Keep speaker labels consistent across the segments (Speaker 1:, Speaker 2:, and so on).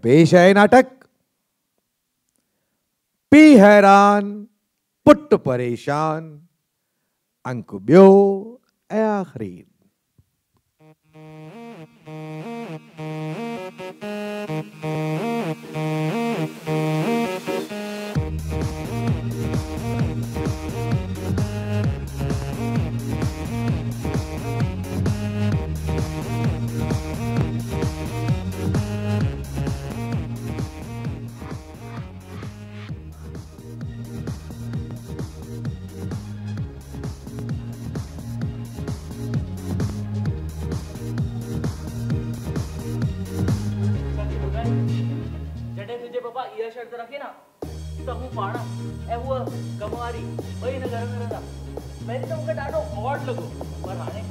Speaker 1: पेश है नाटक पी हैरान पुट परेशान अंक ब्यो आखिरी।
Speaker 2: शर्त रखी ना तो हूँ पाना ऐ वो कमवारी भाई ने घर में रहता मैं तो उनका डाडो ऑड लगो पर हाने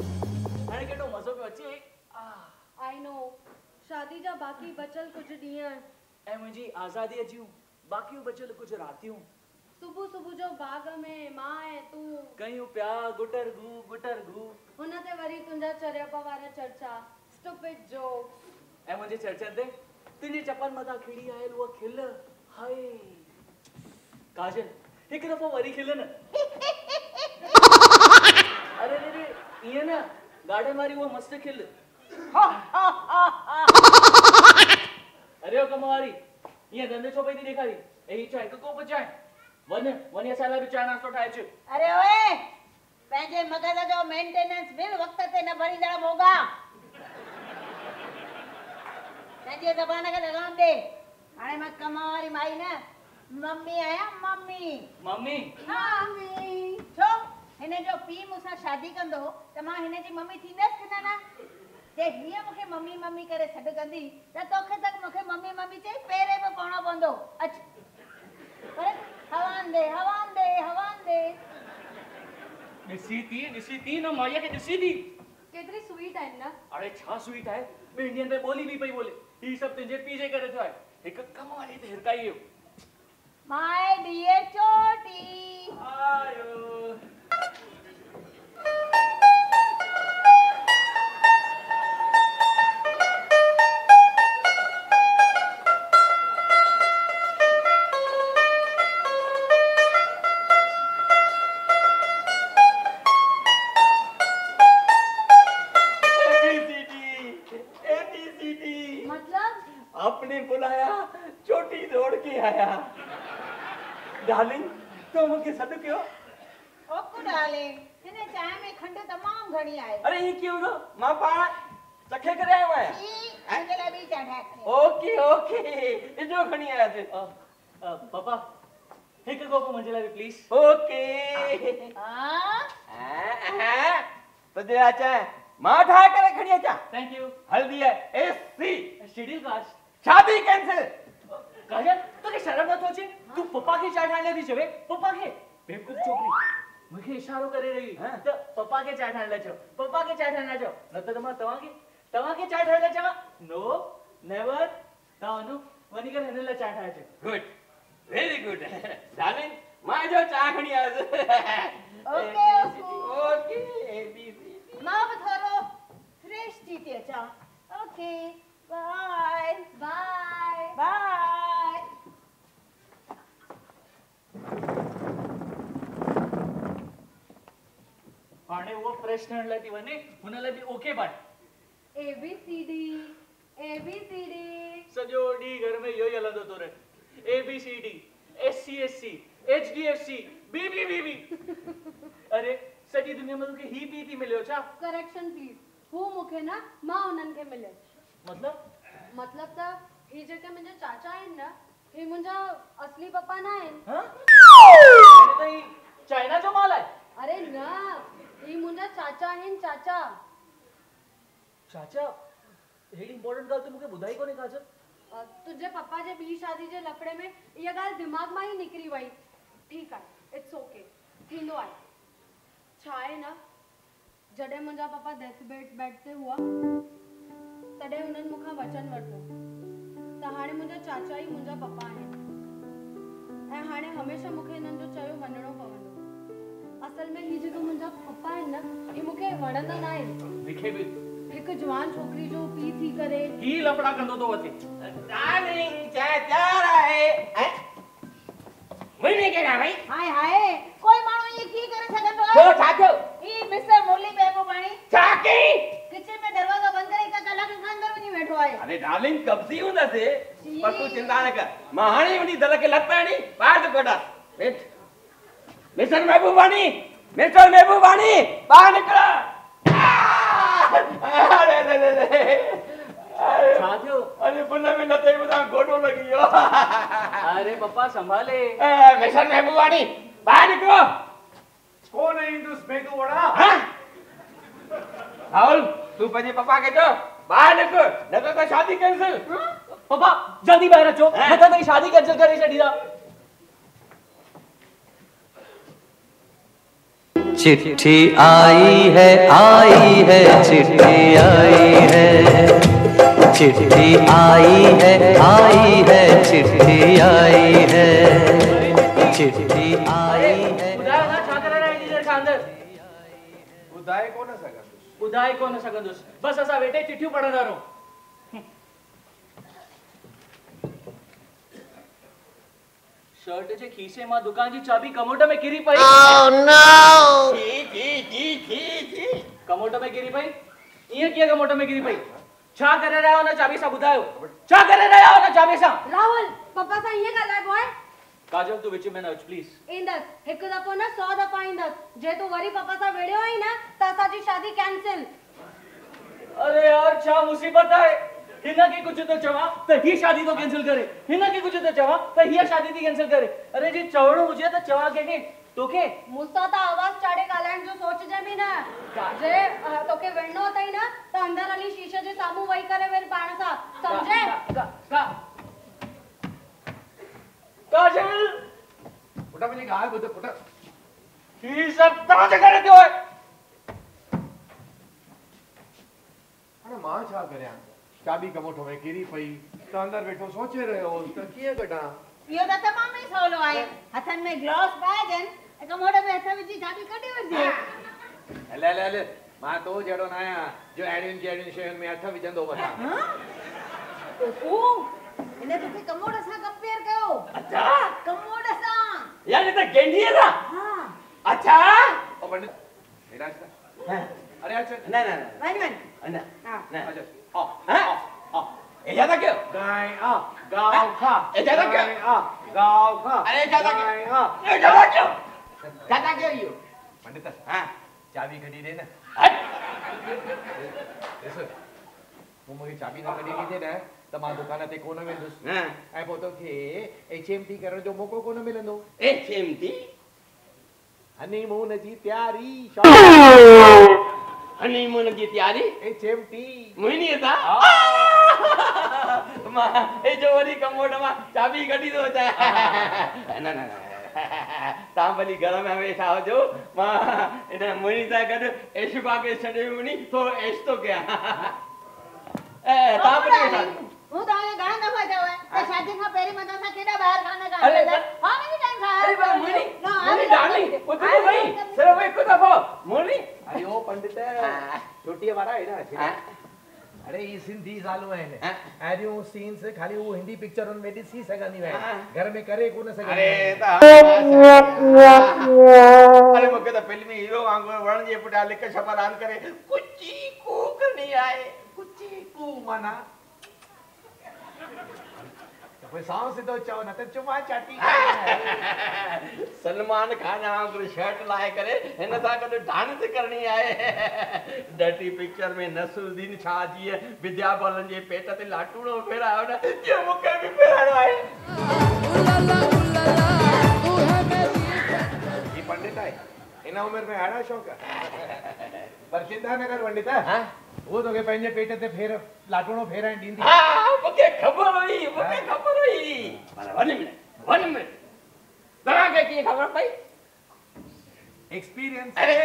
Speaker 2: केटो मजो पे अच्छी
Speaker 3: आई नो शादी जा बाकी बचल कुछ ॾींहं
Speaker 2: ऐ मुझी आजादी अजी हूँ बाकी बचल कुछ राती हूँ
Speaker 3: सुबह सुबह जो बाग में मां है तू
Speaker 2: कहीं प्या गुटर गु
Speaker 3: हुन ते वरी तुंजा चरियप वारा चर्चा स्टूपिड जोक्स
Speaker 2: ऐ मुझे चर्चा दे तुझे चपन मथा खिड़ी आयल वो खिल हाय काजल एक दफा वरी खिल न अरे रे ये ना गार्डन मारी वो मस्त खिल अरे ओ कमवारी ये धंधे छो पई देखारी एही चाय को बचाए वन साला भी चाय नास्तो ठाए छ
Speaker 4: अरे ओए पंहिंजे मगज जो मेंटेनेंस बिल वक्त ते न भरींदड़ होगा पंहिंजे ज़बान खे लगाम दे हाणे मां कमवारी माई न मम्मी आया मम्मी छो हिन जो पी मूंसां शादी कंदो त मां हिन जी मम्मी थींदसि कि न जे हीअ मूंखे मम्मी करे सॾु कंदी त तोखे तक मूंखे मम्मी चई पेरे पे पवणो पवंदो अच पर हवान दे
Speaker 2: ॾिसी थी न माईअ खे ॾिसी थी
Speaker 3: केतरी स्वीट है ना
Speaker 2: अरे छा स्वीट है मैं इंडियन पे बोली भी पई बोले ये सब तुझे पीछे करे थियो है एक कमवारी ते हिरकाई
Speaker 4: माय डियर चोटी
Speaker 2: आयो आपने बुलाया चोटी दौड़ के आया डार्लिंग तो मुझे सद क्यों
Speaker 4: ओको डार्लिंग हिने चाय में खंड तमाम घणी आहे
Speaker 2: अरे ये क्यों रो मां पाण चखे करे आयो है
Speaker 4: ई अंगला भी चढ़ा
Speaker 2: ओके इजो घणी आया थे पापा एक कोप मुझे ला प्लीज ओके हां तो दे आचा मां ठाए करे खणी आचा थैंक यू हल्दी है एसी शेड्यूल कास्ट शादी कैंसिल काजल तो के शर्म न सोचे तू पप्पा की चाय ठाने दी छवे पप्पा के बेवकूफ छोकरी मुझे इशारो करे रही तो पप्पा के चाय ठाने छो पप्पा के चाय ठाने छो न तो तवा के चाय ठाने छवा नो नेवर तानु वनी कर हने ला चाय ठाए छो गुड वेरी गुड डार्लिंग मां जो चाय खणी आज ओके एबीसी
Speaker 4: मां थोरो फ्रेश थी थे चा ओके बाय
Speaker 2: हाणे वो फ्रेश ठहण लाइ थी वने हुन लाइ भी ओके बाय
Speaker 3: ABCD
Speaker 2: सजो डी घर में यो ही हलंदो तो रे ABCD SCSC HDFC BBBB अरे सॼी दुनिया में तोखे ही पी थी मिलियो छा
Speaker 3: करेक्शन प्लीज हु मूंखे न मां उन्हनि खे मिलियो
Speaker 2: मतलब
Speaker 3: त ही जेके मुंहिंजा चाचा आहिनि न ही मुंहिंजा असली पप्पा न आहिनि
Speaker 2: मैंने तो ही चाइना जो माल है
Speaker 3: अरे न ही मुंहिंजा चाचा आहिनि चाचा
Speaker 2: हेड़ी इंपॉर्टेंट ॻाल्हि तो मूंखे ॿुधाई कोन्हे काजल
Speaker 3: तुंहिंजे पप्पा जे ॿी शादी जे लफड़े में इहा ॻाल्हि दिमाग़ मां ई निकिरी वई ठीकु आहे इट्स ओके थींदो आहे छा आहे न जॾहिं मुंहिंजा पप्पा डेथ बेड ते हुआ तॾहिं उन्हनि मूंखां वचन वरितो त हाणे मुंहिंजा चाचा ई मुंहिंजा पप्पा आहिनि ऐं हाणे हमेशह मूंखे हिननि जो चयो मञणो पवंदो असल में ही जेको मुंहिंजा पप्पा आहिनि न ही मूंखे वणंदा न आहिनि एक जवान छोकरी जो पी थी करे
Speaker 2: ही लफड़ा कंदो तो वथे
Speaker 5: डार्लिंग चाय तैयार है महीने के ना भाई
Speaker 4: हाय हाय कोई मानो ये की करे सकन
Speaker 5: छो छाछो
Speaker 4: ई मिस्टर मुरली बेबू पानी
Speaker 5: छाकी
Speaker 4: किचन में दरवाजा बंद करे का कलाक के अंदर वनी बैठो आए
Speaker 5: अरे डार्लिंग कब सी हुंदा से पर तू चिंता न कर मां हाणी वनी दल के लपणी बाहर तो कोटा बैठ मिस्टर महबूबानी बाहर निकलो अरे
Speaker 2: छाथियो
Speaker 5: अरे पुन्ना में नते बता गोडो लगियो
Speaker 2: अरे पप्पा संभाले
Speaker 5: मिस्टर महबूबानी बाहर निकलो
Speaker 1: कौन है इंदुस मेदू वड़ा
Speaker 5: हां राहुल तू पजे पापा के तो बाहर निकल न तो शादी कैंसिल
Speaker 2: पप्पा जल्दी बाहर अचो नता तो शादी कैंसिल करे छडीदा
Speaker 6: चिट्ठी आई है चिट्ठी आई है चिट्ठी आई है चिट्ठी आई है चिट्ठी आई है
Speaker 2: उदाय ना छा करे रे इंजीनियर के अंदर
Speaker 1: उदाय कोण सगंदुस
Speaker 2: उदाय कोण सगंदुस बस असा वेटे चिट्ठी पढ़ना रहो शर्ट जे खीसे मां दुकान जी चाबी कमोट में गिरी पई
Speaker 5: ओह नो जी
Speaker 2: कमोट में गिरी पई ये किया कमोट में गिरी पई छा करे रहा हो ना चाबी सा बुधायो छा करे रहा हो ना चाबी सा
Speaker 3: राहुल पप्पा सा ये गल्ला बॉय
Speaker 2: काजल तू विच में न प्लीज
Speaker 3: इंदस एक दफो ना 100 दफा इंदस जे तू वरी पप्पा सा वेड़ियो आई ना त असाजी शादी कैंसिल
Speaker 2: अरे यार छा मुसीबत है हिना की कुछ तो चवा तो ही शादी तो कैंसिल करे हिना की कुछ तो चवा तो ही शादी थी कैंसिल करे अरे जी चवड़ो मुझे तो चवा के तोके
Speaker 3: मुस्ता ता आवाज चाड़े गालैंड जो सोच जे भी ना जे तोके वेणनो होतई ना तो अंदर वाली शीशे जे सामू वही करे वेर पाण सा समझे
Speaker 2: का काजल
Speaker 1: पुटा म्हणजे काय बोलतो पुटा
Speaker 2: ही सब तमाशा करे तो है
Speaker 1: अरे मां छा करया चाबी कमोठो में गिरी पई तो अंदर बैठो सोचे रहियो त कीअं कढां
Speaker 4: यो त तमाम ही सवलो आहे हथन में ग्लास बैगन कमोड़े में हथ विची चाबी कढी वठे
Speaker 1: ले मां तो जड़ो ना आया जो एडियन शहर में हथ विझंदो वठा
Speaker 4: हां ओ इने तो कमोड़ा सा कंपेयर कयो
Speaker 5: अच्छा
Speaker 4: कमोड़ा सा
Speaker 5: यार ये तो गेंडी है ना
Speaker 4: हां
Speaker 5: अच्छा
Speaker 1: ओ पंडित मेरा अरे अच्छा
Speaker 5: ना
Speaker 4: वन
Speaker 5: ना
Speaker 4: हां
Speaker 1: अच्छा
Speaker 5: हां ये ज्यादा क्यों
Speaker 1: गाय आ गाँव खा
Speaker 5: ये ज्यादा क्यों
Speaker 1: गाँव खा
Speaker 5: अरे ज्यादा क्यों
Speaker 1: गाय आ
Speaker 5: ये ज्यादा क्यों यू
Speaker 1: पंडित
Speaker 5: हां
Speaker 1: चाबी कढी दे ना ॾिस तूं मूंखे चाबी न कढी ॾींदे न त मां दुकान ते कोन वेंदुसि
Speaker 5: हां
Speaker 1: ऐं पोइ तोखे HMT करण जो मौक़ो कोन मिलंदो
Speaker 5: HMT
Speaker 1: हनीमून जी तयारी
Speaker 5: हनीमून की तैयारी
Speaker 1: HMT
Speaker 5: मुहिनी था मां ए जो वरी कमोड मां चाबी कढी दो चाहे ना ता भली घर में वेठा हो जो मां इन मुहिनी सा गड ऐशबा के छडे मुनी तो ऐश तो क्या ए ता भली वेठा
Speaker 4: હું તો હવે ઘણા દફા જાવ તો શાદી ના પહેરી માં તો કેડા બહાર ખાના કા
Speaker 5: અરે
Speaker 4: હા મેની ટાઈમ ખા
Speaker 5: अरे बा मुनी मुनी डार्लिंग वो तो भाई सर भाई को दफो मुनी
Speaker 1: अरे ओ पंडित छोटी वाला है ना
Speaker 5: हां
Speaker 1: अरे ये सिंधी सालो है
Speaker 5: हाँ।
Speaker 1: अरे वो सीन से खाली वो हिंदी पिक्चर उन में सी सकनी है घर में करे को न सके
Speaker 5: अरे ता अरे मके तो फिल्मी हीरो वांगुर वण जे पुटा लिख छपरान करे कुची कूक नहीं आए
Speaker 1: कुची कू माना तो कोई सांव से तो चाव न त चुमा चाटी
Speaker 5: सलमान खान वांगुर शर्ट लाए करे हिन सा गड डांस करनी आए डटी पिक्चर में नसरुद्दीन शाह जी विद्या बालन जे पेट ते लाटूड़ो फेरायो न जे मुके भी फेरायो आहे
Speaker 1: ये पंडित है इन उम्र में आड़ा शौक है पर चिंता न कर पंडित
Speaker 5: हां
Speaker 1: वो तो के पंहिंजे पेट ते फेर लाटूड़ो फेराइन ॾींदी
Speaker 5: हां मुके खबर हुई पर वन मिनट तरा के की खबर पई
Speaker 1: एक्सपीरियंस
Speaker 5: अरे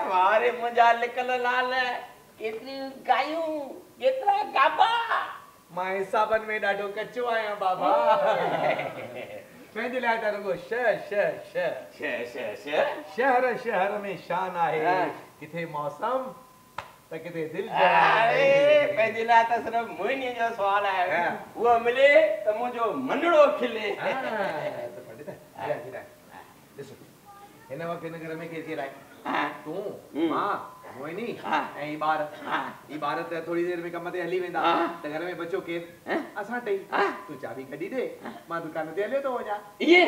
Speaker 5: वारे मुंजा लिकल लाल केतरी गायूं केतरा गाबा
Speaker 1: मां हिसाबन में ॾाढो कचो आया बाबा पंहिंजे लाइ त रुगो शहर शहर में शान आहे
Speaker 5: हाँ।
Speaker 1: किथे मौसम त किथे दिल
Speaker 5: अरे पंहिंजे लाइ त सिर्फ़ मोहिनीअ जो सुवाल आहे उहो मिले त मुंहिंजो मनड़ो खिले
Speaker 1: त पंडित ॾिसो हिन वक़्तु हिन घर में केरु केरु आहे तूं मां मोहिनी ऐं ही ॿार त थोड़ी देर में कम ते हली वेंदा त घर में बचो केरु असां टई तूं चाबी कढी दे मां दुकान ते हले थो वञा
Speaker 5: इहे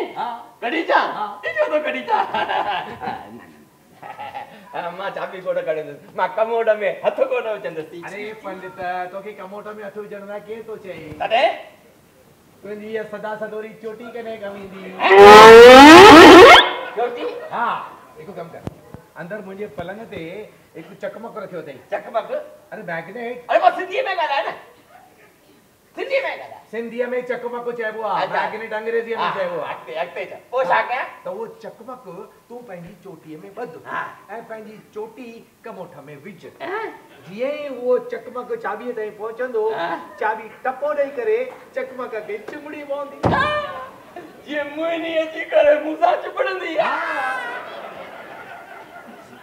Speaker 5: कढी चा इहो तो कढी चा मां चाबी कोड कढंदुसि मां कमोड में हथ कोड विझंदुसि
Speaker 1: अरे पंडित तोखे कमोट में हथ विझण लाइ केरु थो चए
Speaker 5: तॾहिं
Speaker 1: तुंहिंजी इहा सदा सदोरी चोटी कॾहिं कम ईंदी
Speaker 5: चोटी
Speaker 1: हा हिकु कमु कर अंदर मुंहिंजे पलंग ते हिकु चकमक रखियो अथई
Speaker 5: चकमक
Speaker 1: अरे मैग्नेट
Speaker 5: अरे मां सिंधीअ में ॻाल्हाए न सिंधीअ में ॻाल्हाए
Speaker 1: सिंधीअ में चकमक चइबो आहे मैग्नेट अंग्रेजीअ में चइबो आहे
Speaker 5: अॻिते चओ पोइ छा कयां
Speaker 1: त उहो चकमक तूं पंहिंजी चोटीअ में ॿध ऐं पंहिंजी चोटी कमोठ में विझ जीअं ई उहो चकमक चाबीअ ताईं पहुचंदो चाबी टपो ॾेई करे चकमक खे चिमड़ी पवंदी
Speaker 5: जीअं मोहिनी अची करे मूंसां चिपड़ंदी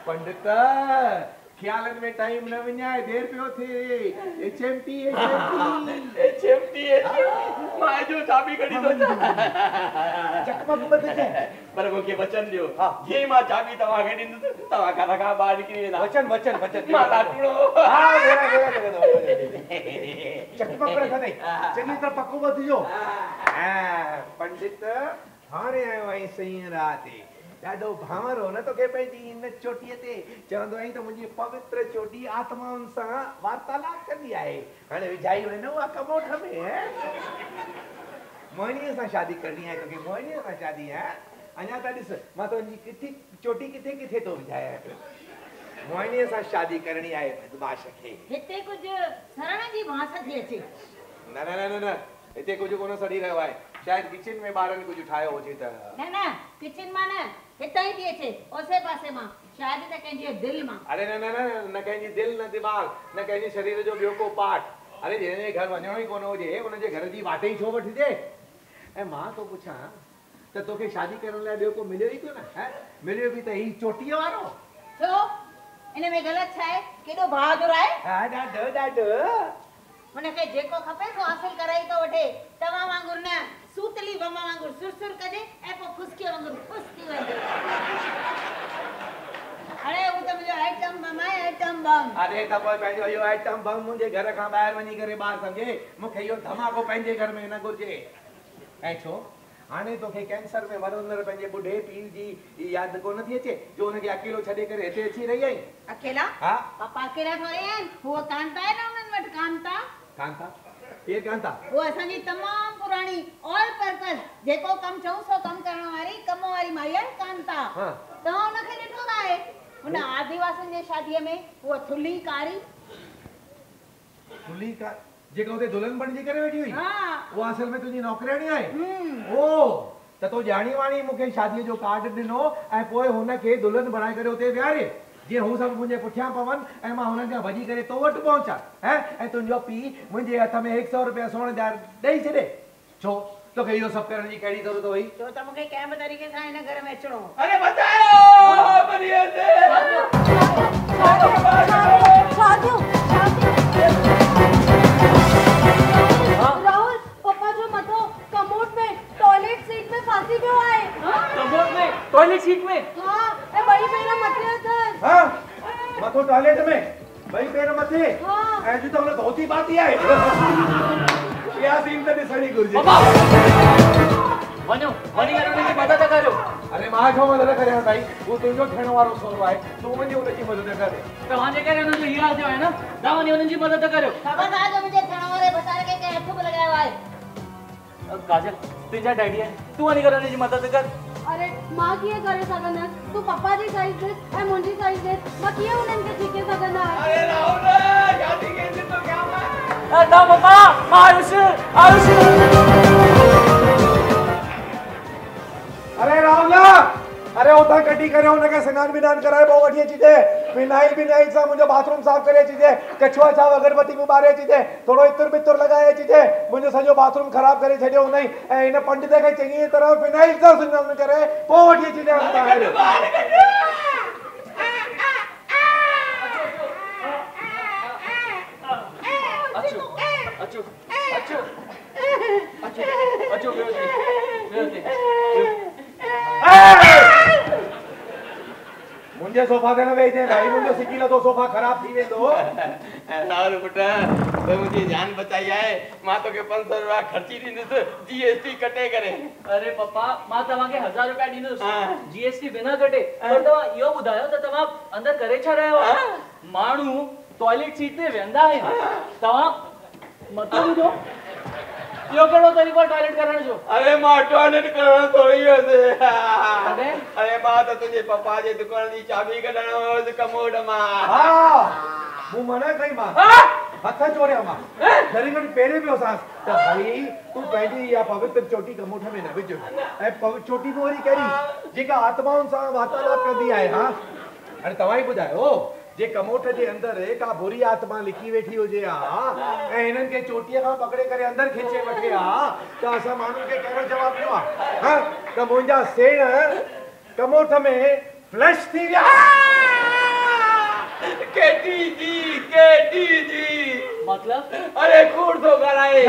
Speaker 1: पंडित ख्यालन में टाइम न विञाए देर पियो थिए HMT
Speaker 5: मां जो चाबी कढी थो
Speaker 1: चकमक ॿधजे
Speaker 5: पर मूंखे वचन ॾियो जीअं मां चाबी तव्हांखे ॾींदुसि तव्हां घर खां ॿाहिरि निकिरी वेंदा
Speaker 1: वचन
Speaker 5: मां लाटूड़ो
Speaker 1: चकमक रख दे चङी तरह पको ॿधजो पंडित हाणे आयो आई सही राति ॾाढो भावर हो न तोखे पंहिंजी हिन चोटीअ ते चवंदो आहीं त मुंहिंजी पवित्र चोटी आत्माउनि सां वार्तालाप कंदी आहे हाणे विझाई वञे न उहा कमोठ में मोहिनीअ सां शादी करणी आहे तोखे मोहिनीअ सां शादी आहे अञा त ॾिस मां तुंहिंजी किथे चोटी किथे थो विझायां मोहिनीअ सां शादी करणी आहे बदमाश खे
Speaker 4: हिते कुझु सरण जी बांस थी अचे
Speaker 1: न हिते कुझु कोन सड़ी रहियो आहे शायदि किचन में ॿारनि कुझु ठाहियो हुजे त
Speaker 4: न किचन मां न हितां ई थी अचे ओसे पासे मां शायदि त कंहिंजी दिलि मां
Speaker 1: अरे न कंहिंजी दिलि न दिमाग़ न कंहिंजे शरीर जो ॿियो को पार्ट अरे जंहिंजे घर वञणो ई कोन हुजे उनजे घर जी वाटे ई छो वठिजे ऐं मां तो पुछां त तोखे शादी करण लाइ ॿियो को मिलियो ई कोन मिलियो बि त ही चोटीअ वारो
Speaker 4: छो इन में ग़लति छा आहे केॾो बहादुर आहे
Speaker 1: हा ॾाढो
Speaker 4: हुनखे जेको खपे सो हासिल कराई थो वठे तव्हां वांगुरु न सूतली बम वांगुरु सुर कजे ऐं पोइ फुसकीअ वांगुरु फुस थी वञे अरे हू त मुंहिंजो आइटम बम आहे आइटम बम
Speaker 1: अरे त पोइ पंहिंजो इहो आइटम बम मुंहिंजे घर खां ॿाहिरि वञी करे ॿार सम्झे मूंखे इहो धमाको पंहिंजे घर में न घुरिजे ऐं छो हाणे तोखे कैंसर में मरंदड़ पंहिंजे बुढ़े पीउ जी यादि कोन थी अचे जो हुनखे अकेलो छॾे करे हिते अची रही आई
Speaker 4: अकेला
Speaker 1: हा
Speaker 4: पापा अकेला थोरे आहिनि हूअ कांता आहे न उन्हनि वटि कांता
Speaker 1: केरु कांता
Speaker 4: वो असांजी तमाम पुरानी ऑल पर्पस जेको कम चऊं सो कम करण वारी कम वारी माई आहे कांता तव्हां हुनखे ॾिठो न आहे हुन आदिवासियुनि जे शादीअ में उहा थुली कारी
Speaker 1: जेका हुते दुल्हन बणिजी करे वेठी हुई उहा असल में तुंहिंजी नौकराणी आहे ओ त तो ॼाणी वाणी मूंखे शादीअ जो कार्ड ॾिनो ऐं पोइ हुनखे दुल्हन बणाए करे हुते विहारे जीअं हू सभु मुंहिंजे पुठियां पवनि ऐं मां हुननि खां भॼी करे तो वटि पहुचां ऐं तुंहिंजो पीउ मुंहिंजे हथ में 100 रुपया सोन जा ॾेई छॾे छो तोखे इहो सभु करण जी कहिड़ी ज़रूरत हुई
Speaker 4: छो त मूंखे कंहिं बि तरीक़े सां हिन घर में अचिणो
Speaker 5: अरे बचाओ बनिए से
Speaker 3: राहुल पापा जो मथो कमोड में टॉयलेट सीट में फांसी पियो आहे
Speaker 2: कमोड में टॉयलेट सीट में
Speaker 3: हाँ ए बड़ी पेर मथे अथसि
Speaker 1: हाँ मथो टॉयलेट में ॿई पेर मथे ऐं जो त हुन धोती पाती आहे इहा सीन त ॾिसणी घुरिजे
Speaker 2: वञो वञी करे हुनजी मदद करियो
Speaker 1: अरे मां छो मदद करियां भाई वो तुंहिंजो थियण वारो सोरो आहे तूं वञी हुनजी मदद कर
Speaker 2: तव्हांजे करे हुनजो हीरा थियो आहे न तव्हां वञी हुननि जी मदद करियो
Speaker 4: ख़बरदार जो मुंहिंजे थियण वारे बचारे खे कंहिं हथ बि लॻायो आहे
Speaker 2: काजल तुंहिंजा डैडी आहे तूं वञी करे हुनजी मदद कर
Speaker 3: अरे मां कीअं करे सघंदसि तूं पप्पा जी साइड ॾिस ऐं मुंहिंजी साइड ॾिस मां कीअं हुननि खे छिके सघंदा
Speaker 5: अरे राहुल शादी कैसे तो क्या मैं
Speaker 2: ता पापा आयुष
Speaker 1: अरे राहुल अरे उतां कढी करे हुनखे सनान विनान कराए पोइ वठी अचिजे फिनाइल सां मुंहिंजो बाथरूम साफ़ करे अचिजे कछुआ छाव अगरबत्ती में ॿारे अचिजे थोरो इतर बितर लॻाए अचिजे मुंहिंजो सॼो बाथरूम ख़राब करे छॾियो हुनई ऐं हिन पंडित खे चङी तरह फिनाइल सां सनान करे पोइ वठी अचिजे मुझे सोफा देना वेचदे भाई मुझे सिकीला तो सोफा खराब थी वेंदो
Speaker 5: सारू पुटा तो मुझे जान बचाई है मां तो के 500 रुपया खर्ची दींदुस जीएसटी कटे करे।
Speaker 2: अरे पप्पा मां तवा के 1000 रुपया दींदुस जीएसटी बिना कटे पर तवा यो बुधायो त तवा अंदर करे छा रहे हो मानू टॉयलेट सीट पे वेंदा है तवा मतलब जो यो केड़ो तरीको टॉयलेट करण जो।
Speaker 5: अरे मां टॉयलेट करण थोड़ी होसे अरे मां तो तुझे पापा जे दुकान दी चाबी कढण होस कमोड मां।
Speaker 1: हां मु मना कई मां हथ जोड़िया मां घड़ी घड़ी पेरे पियो सास त भाई तू पंहिंजी या पवित्र चोटी कमोठ में न विझ ऐं चोटी तो वरी कहिड़ी जेका आत्माउनि सां वार्तालाप कंदी आहे। हां अरे तव्हां ई ॿुधायो जे कमोठ जे अंदर का बुरी आत्मा लिखी वेठी हुजे ऐं हिननि खे चोटीअ खां पकड़े करे अंदर खींचे वठे त असां माण्हुनि खे कहिड़ो जवाब ॾियो हां त मुंहिंजा सेण कमोठ में फ्लश थी विया।
Speaker 5: केटी जी
Speaker 2: मतलब
Speaker 5: अरे कूड़ तो कराए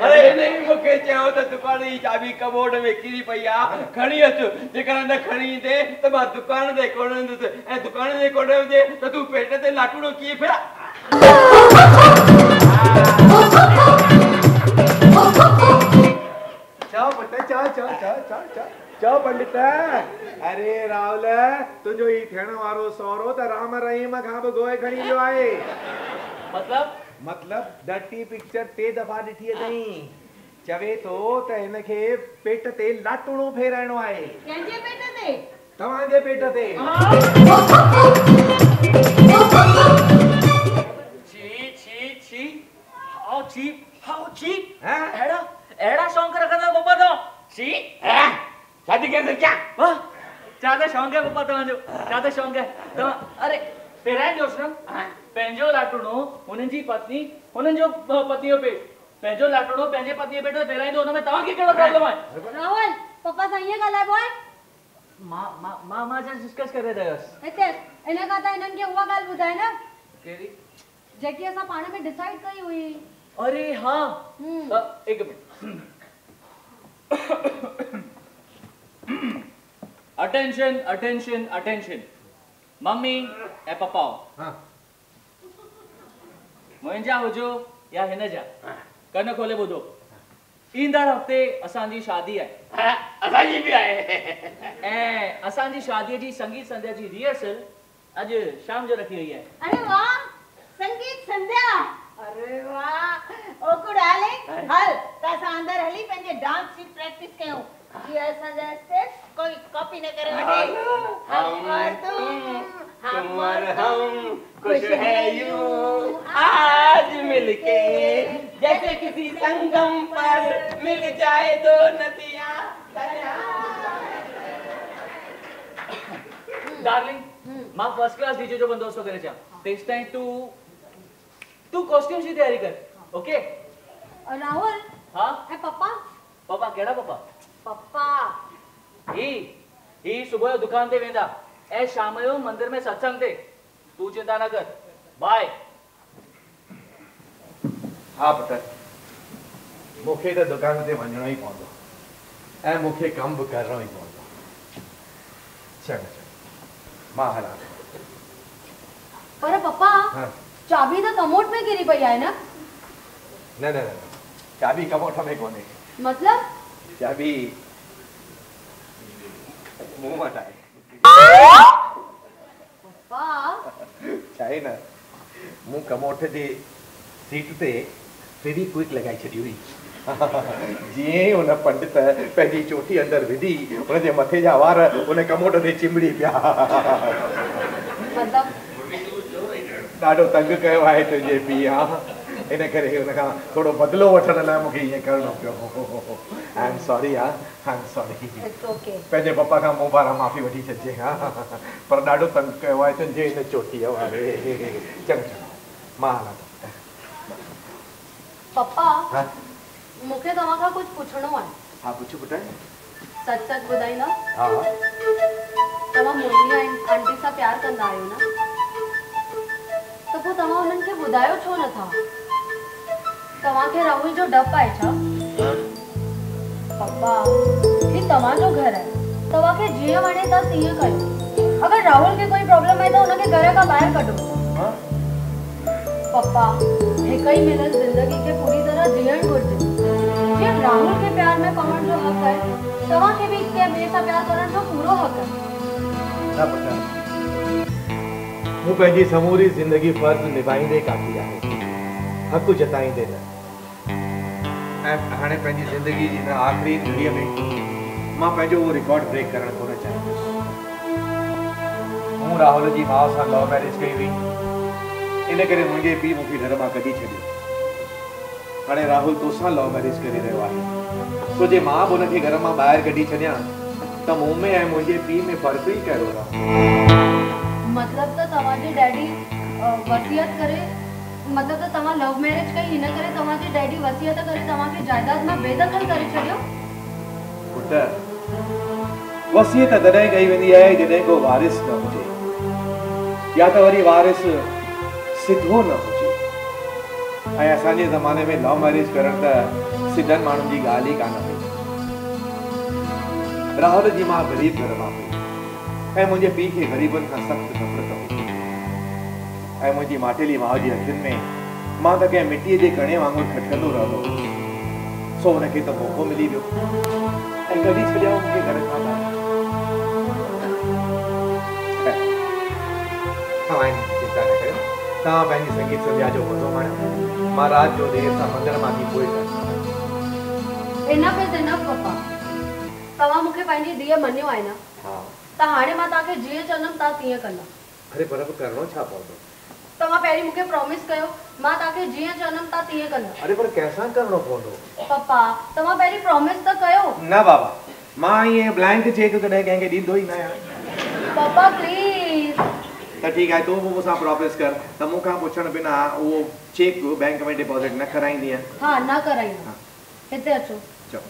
Speaker 5: अरे नहीं मुके चाहो तो दुकान की चाबी कमोड में किरी पई आ खणी अच जेकर न खणी दे तो मां दुकान दे कोने दे ए दुकान दे कोने दे तो तू पेट ते लाटूड़ो की फिरा
Speaker 1: चाओ बटे चाओ पंडित। अरे रावल तुझो ही थियण वारो सौरो त राम रहीम खां बि गोए खणी वियो आहे। मतलब डर्टी पिक्चर टे दफ़ा ॾिठी अथई चवे तो त हिनखे पेट ते लाटूणो फेराइणो आहे।
Speaker 4: कंहिंजे पेट ते?
Speaker 1: तव्हांजे पेट ते।
Speaker 2: हाउ छी एड़ा शौक रखंदा पप्पा तो छी
Speaker 5: शादी कैंसिल क्या
Speaker 2: ज्यादा शौक है पप्पा तव्हांजो ज्यादा शौक है तव्हां अरे फेराए ॾियोसि न पंहिंजो लाटूणो हुननि जी पत्नी हुननि जो पतियो पेट पंहिंजो लाटूणो पंहिंजे पतियो पेट फेराईंदो हुन में तव्हांखे कहिड़ो प्रॉब्लम आहे।
Speaker 3: राहुल पप्पा सां ईअं ॻाल्हाइबो आहे
Speaker 2: मां जस्ट डिस्कस करे रहियोसि
Speaker 3: हिते इन खां त हिननि खे उहा ॻाल्हि ॿुधाए न
Speaker 2: कहिड़ी
Speaker 3: जेकी असां पाण में डिसाइड कई हुई।
Speaker 2: अरे हाँ एक मिनट अटेंशन मम्मी ऐं पप्पा मुंहिंजा हुजो या हिन जा कन खोले ॿुधो ईंदड़ हफ़्ते असांजी शादी आहे
Speaker 5: असांजी बि आहे
Speaker 2: ऐं असांजी शादीअ जी संगीत संध्या जी रिहर्सल अॼु शाम जो रखी वई आहे।
Speaker 4: अरे वाह संगीत संध्या अरे वाह ओ डार्लिंग हल त असां अंदर हली पंहिंजे डांस जी प्रैक्टिस कयूं जीअं असांजा स्टेप्स कोई कॉपी न करे वठे।
Speaker 5: तुम और हम खुश है यूं आज मिलके जैसे किसी संगम पर मिल जाए दो नदियां।
Speaker 2: डार्लिंग मां फर्स्ट क्लास डीजे जो बंदोबस्त करे छा तेस ताईं तू कॉस्ट्यूम जी तैयारी कर ओके।
Speaker 3: राहुल
Speaker 2: हाँ
Speaker 3: ऐं पप्पा
Speaker 2: कहिड़ा पप्पा
Speaker 3: पप्पा
Speaker 2: ही सुबह दुकान ते वेंदा ऐं शाम जो मंदिर में सत्संग ते तू चिंता न कर बाय।
Speaker 1: हाँ पुट मूंखे त दुकान ते वञणो ई पवंदो ऐं मूंखे कम बि करणो ई पवंदो। चङो मां हलां।
Speaker 3: पर पप्पा चाबी तो कमोड में गिरी पई आहे न?
Speaker 1: न चाबी कमोड में कोने।
Speaker 3: मतलब
Speaker 1: चाबी मुंह वटि आहे।
Speaker 3: पप्पा
Speaker 1: छाहे न मूं कमोठ जे सीट ते फेविक्विक लॻाई छॾी हुई जीअं ई उन पंडित पंहिंजी चोटी अंदर विधी उनजे मथे जा वार उन कमोठ ते चिंबड़ी पिया।
Speaker 3: मतलब
Speaker 1: ॾाढो तंग कयो आहे तुंहिंजे पीउ इन करे उनखां थोरो बदिलो वठण लाइ मूंखे ईअं करिणो पियो। I am sorry
Speaker 3: it's okay
Speaker 1: पंहिंजे पप्पा खां मूं पारां माफ़ी वठी छॾिजे पर ॾाढो तंग कयो आहे तुंहिंजे हिन चोटीअ वारे। चङो मां हलां थो।
Speaker 3: पप्पा मूंखे तव्हां खां कुझु पुछणो आहे।
Speaker 1: हा पुछ पुट।
Speaker 3: सच ॿुधाईंदा?
Speaker 1: हा
Speaker 3: तव्हां मोहिनी आंटी सां प्यार कंदा आहियो न त पोइ तव्हां उन्हनि खे ॿुधायो छो नथा? तव्हांखे राहुल जो डपु आहे छा? पप्पा ही तव्हांजो घर आहे तव्हांखे जीअं वणे था तीअं कयो अगर राहुल के कोई प्रॉब्लम है तो उनके घर का बाहर कढो।
Speaker 1: हां
Speaker 3: पप्पा एक ही मिलन जिंदगी के पूरी तरह जीण घुर्जे। जे राहुल के प्यार में पवण जो हक है तवा के भी के बेसा प्यार करण जो पूरो हक है।
Speaker 1: ना पता मु पंहिंजी समूरी जिंदगी फर्ज निभाईंदे काफ़ी आहे, हक़ जताईंदे न। ऐं हाणे पंहिंजी ज़िंदगी जी हिन आख़िरी घड़ीअ में मां पंहिंजो उहो रिकॉर्ड ब्रेक करणु कोन चाहींदुसि। मूं राहुल जी माउ सां लव मैरिज कई हुई, इन करे मुंहिंजे पीउ मूंखे घर मां कढी छॾियो। हाणे राहुल तोसां लव मैरिज करे रहियो आहे, तो जे मां बि हुनखे घर मां ॿाहिरि कढी छॾियां त मूं में ऐं मुंहिंजे पीउ में फ़र्क़ु ई कहिड़ो रहंदो।
Speaker 3: मतलब तो तवाजे डैडी वसियत करे, मतलब तो तवा लव मैरिज कई हिन करे तवाजे डैडी वसियत करे तवा के जायदाद में बेदखल करे छडियो।
Speaker 1: पुट वसियत तॾहिं कई वेंदी आहे जॾहिं को वारिस न हुजे, या त वरी वारिस सिधो न हुजे। ऐं असांजे ज़माने में लव मैरिज करण त सिधनि माण्हुनि जी ॻाल्हि ई कान हुई। राहुल जी मां ग़रीब घर मां हुई ऐं मुंहिंजे पीउ खे ग़रीबनि खां सख़्तु नफ़रत हुई। ऐं मुंहिंजी माटेली माउ जी अखियुनि में मां त कंहिं मिटीअ जे कणे वांगुरु खटकंदो रहंदो हुउसि। सो हुनखे त मौक़ो मिली वियो ऐं कढी छॾियो मूंखे घर खां ॿाहिरि। चिंता न कयो, तव्हां पंहिंजी संगीत संध्या जो मज़ो माणियो। मां राति जो देरि सां मंदर मां थी पोइ
Speaker 3: इनफ इज इनफ पप्पा। तव्हां मूंखे पंहिंजी धीअ मञियो आहे न?
Speaker 1: हा
Speaker 3: त हाणे मां तव्हांखे जीअं चवंदमि तव्हां तीअं कंदा।
Speaker 1: अरे पर करणो छा पवंदो?
Speaker 3: तव्हां पहिरीं मूंखे प्रॉमिस कयो मां तव्हांखे जीअं चवंदमि तव्हां तीअं कंदा।
Speaker 1: अरे पर कंहिंसां करणो पवंदो?
Speaker 3: पप्पा तव्हां पहिरीं प्रॉमिस त कयो।
Speaker 1: न बाबा, मां ईअं ब्लैंक चेक कॾहिं कंहिंखे ॾींदो ई न आहियां।
Speaker 3: पप्पा प्लीज।
Speaker 1: त ठीकु आहे, तूं बि मूंसां प्रॉमिस कर त मूंखां पुछण बिना उहो चेक बैंक में डिपॉज़िट न कराईंदी।
Speaker 3: हा न कराईंदा। हिते अचो।
Speaker 1: चओ।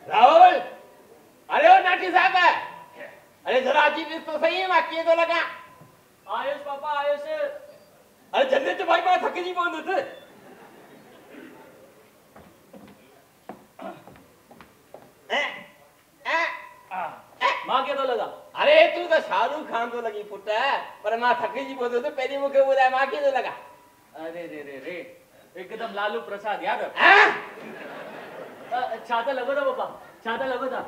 Speaker 5: राहुल, अरे ओ नाटी साहब, अरे जरा अजीब तो सही है, माकिए तो लगा। आयुष पापा आयुष। अरे जल्दी तो भाई मैं थके जी बोल थे। माँ के तो लगा? अरे तू तो शाहरुख खान तो लगी पुट्टा, पर माँ थके जी बोल थे पहले मुझे बोला माँ के तो लगा। अरे रे रे रे, एकदम लालू प्रसाद याद है? छाता लगो था बाबा, छाता लगो था।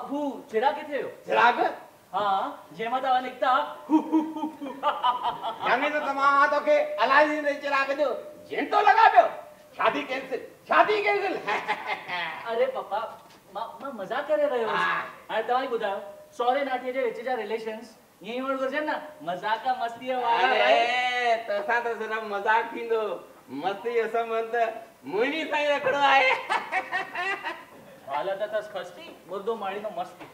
Speaker 5: हु चिराग किथे हो? चिराग? हाँ, जेमा तवा निकता यानी तो तमा तो के अलाजी ने चिराग जो जेन तो लगा पियो। शादी कैंसिल, शादी कैंसिल। अरे पापा, मां मजाक करे रहियो हाणे तव्हां ई ॿुधायो सौरे नाठीअ जे विच जा रिलेशन्स ईअं ई हुअणु घुरिजनि न, मज़ाक मस्तीअ वारा। अरे तोसां त सिर्फ़ मज़ाक थींदो, मस्ती जो संबंध मुनी साईं रखड़ो आहे। हालत तस खस्ती मुर्दो माड़ी नो मस्ती।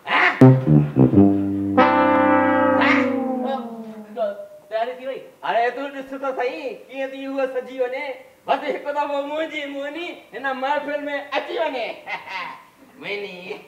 Speaker 5: तैयारी थी वई? अरे तू ॾिस त सही कीअं थी उहा सजी वञे, बस हिकु दफ़ो मुंहिंजी मुनी हिन महफ़िल में अची वञे। मुनी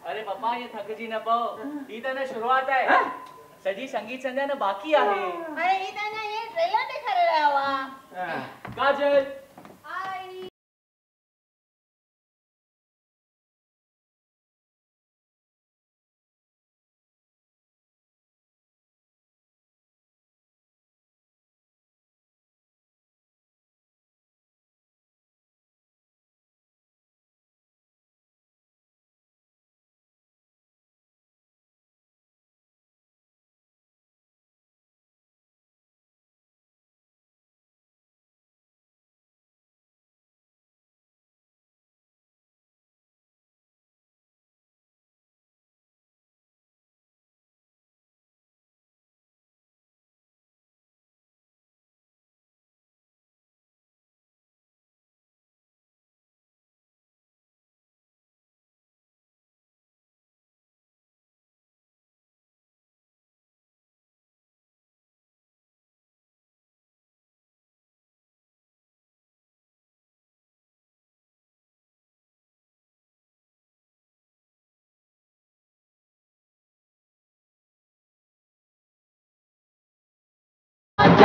Speaker 2: अरे पप्पा ये थक जी न पाओ ही त न शुरुआत आहे सजी संगीत संध्या न बाकी आहे
Speaker 4: अरे ही त न ये ट्रेलर ॾेखारे रहिया हुआ
Speaker 2: काजल
Speaker 3: आई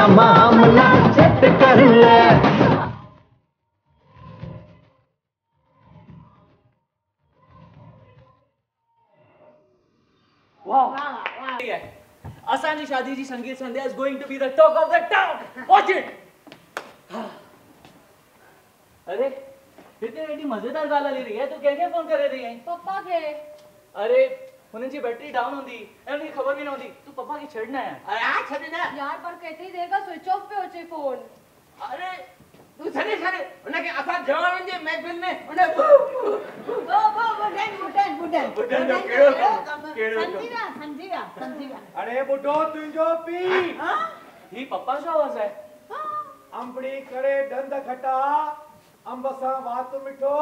Speaker 6: मामला सेट कर ले
Speaker 2: असांजी शादी जी संगीत संध्या is going to be the talk of the town watch it अरे इतनी एडी मजेदार गाला ले रही है तू क्या फोन कर रही है
Speaker 3: पप्पा के
Speaker 2: अरे उन्हें जी बैटरी डाउन होती है उन्हें खबर भी ना होती तू पापा की छड़ना है
Speaker 5: अरे आ छड़ना
Speaker 3: यार पर कितनी देर का स्विच ऑफ पे होचे फोन
Speaker 5: अरे तू छड़े उन्हें के असा जवान जे महफिल में उन्हें बुढ़न जो केड़ो
Speaker 4: समझिया
Speaker 1: अरे बुढ़ो तुंजो पी
Speaker 2: ही पप्पा जो आवाज है
Speaker 1: अंबड़ी करे दंद खटा अंब सा वात मिठो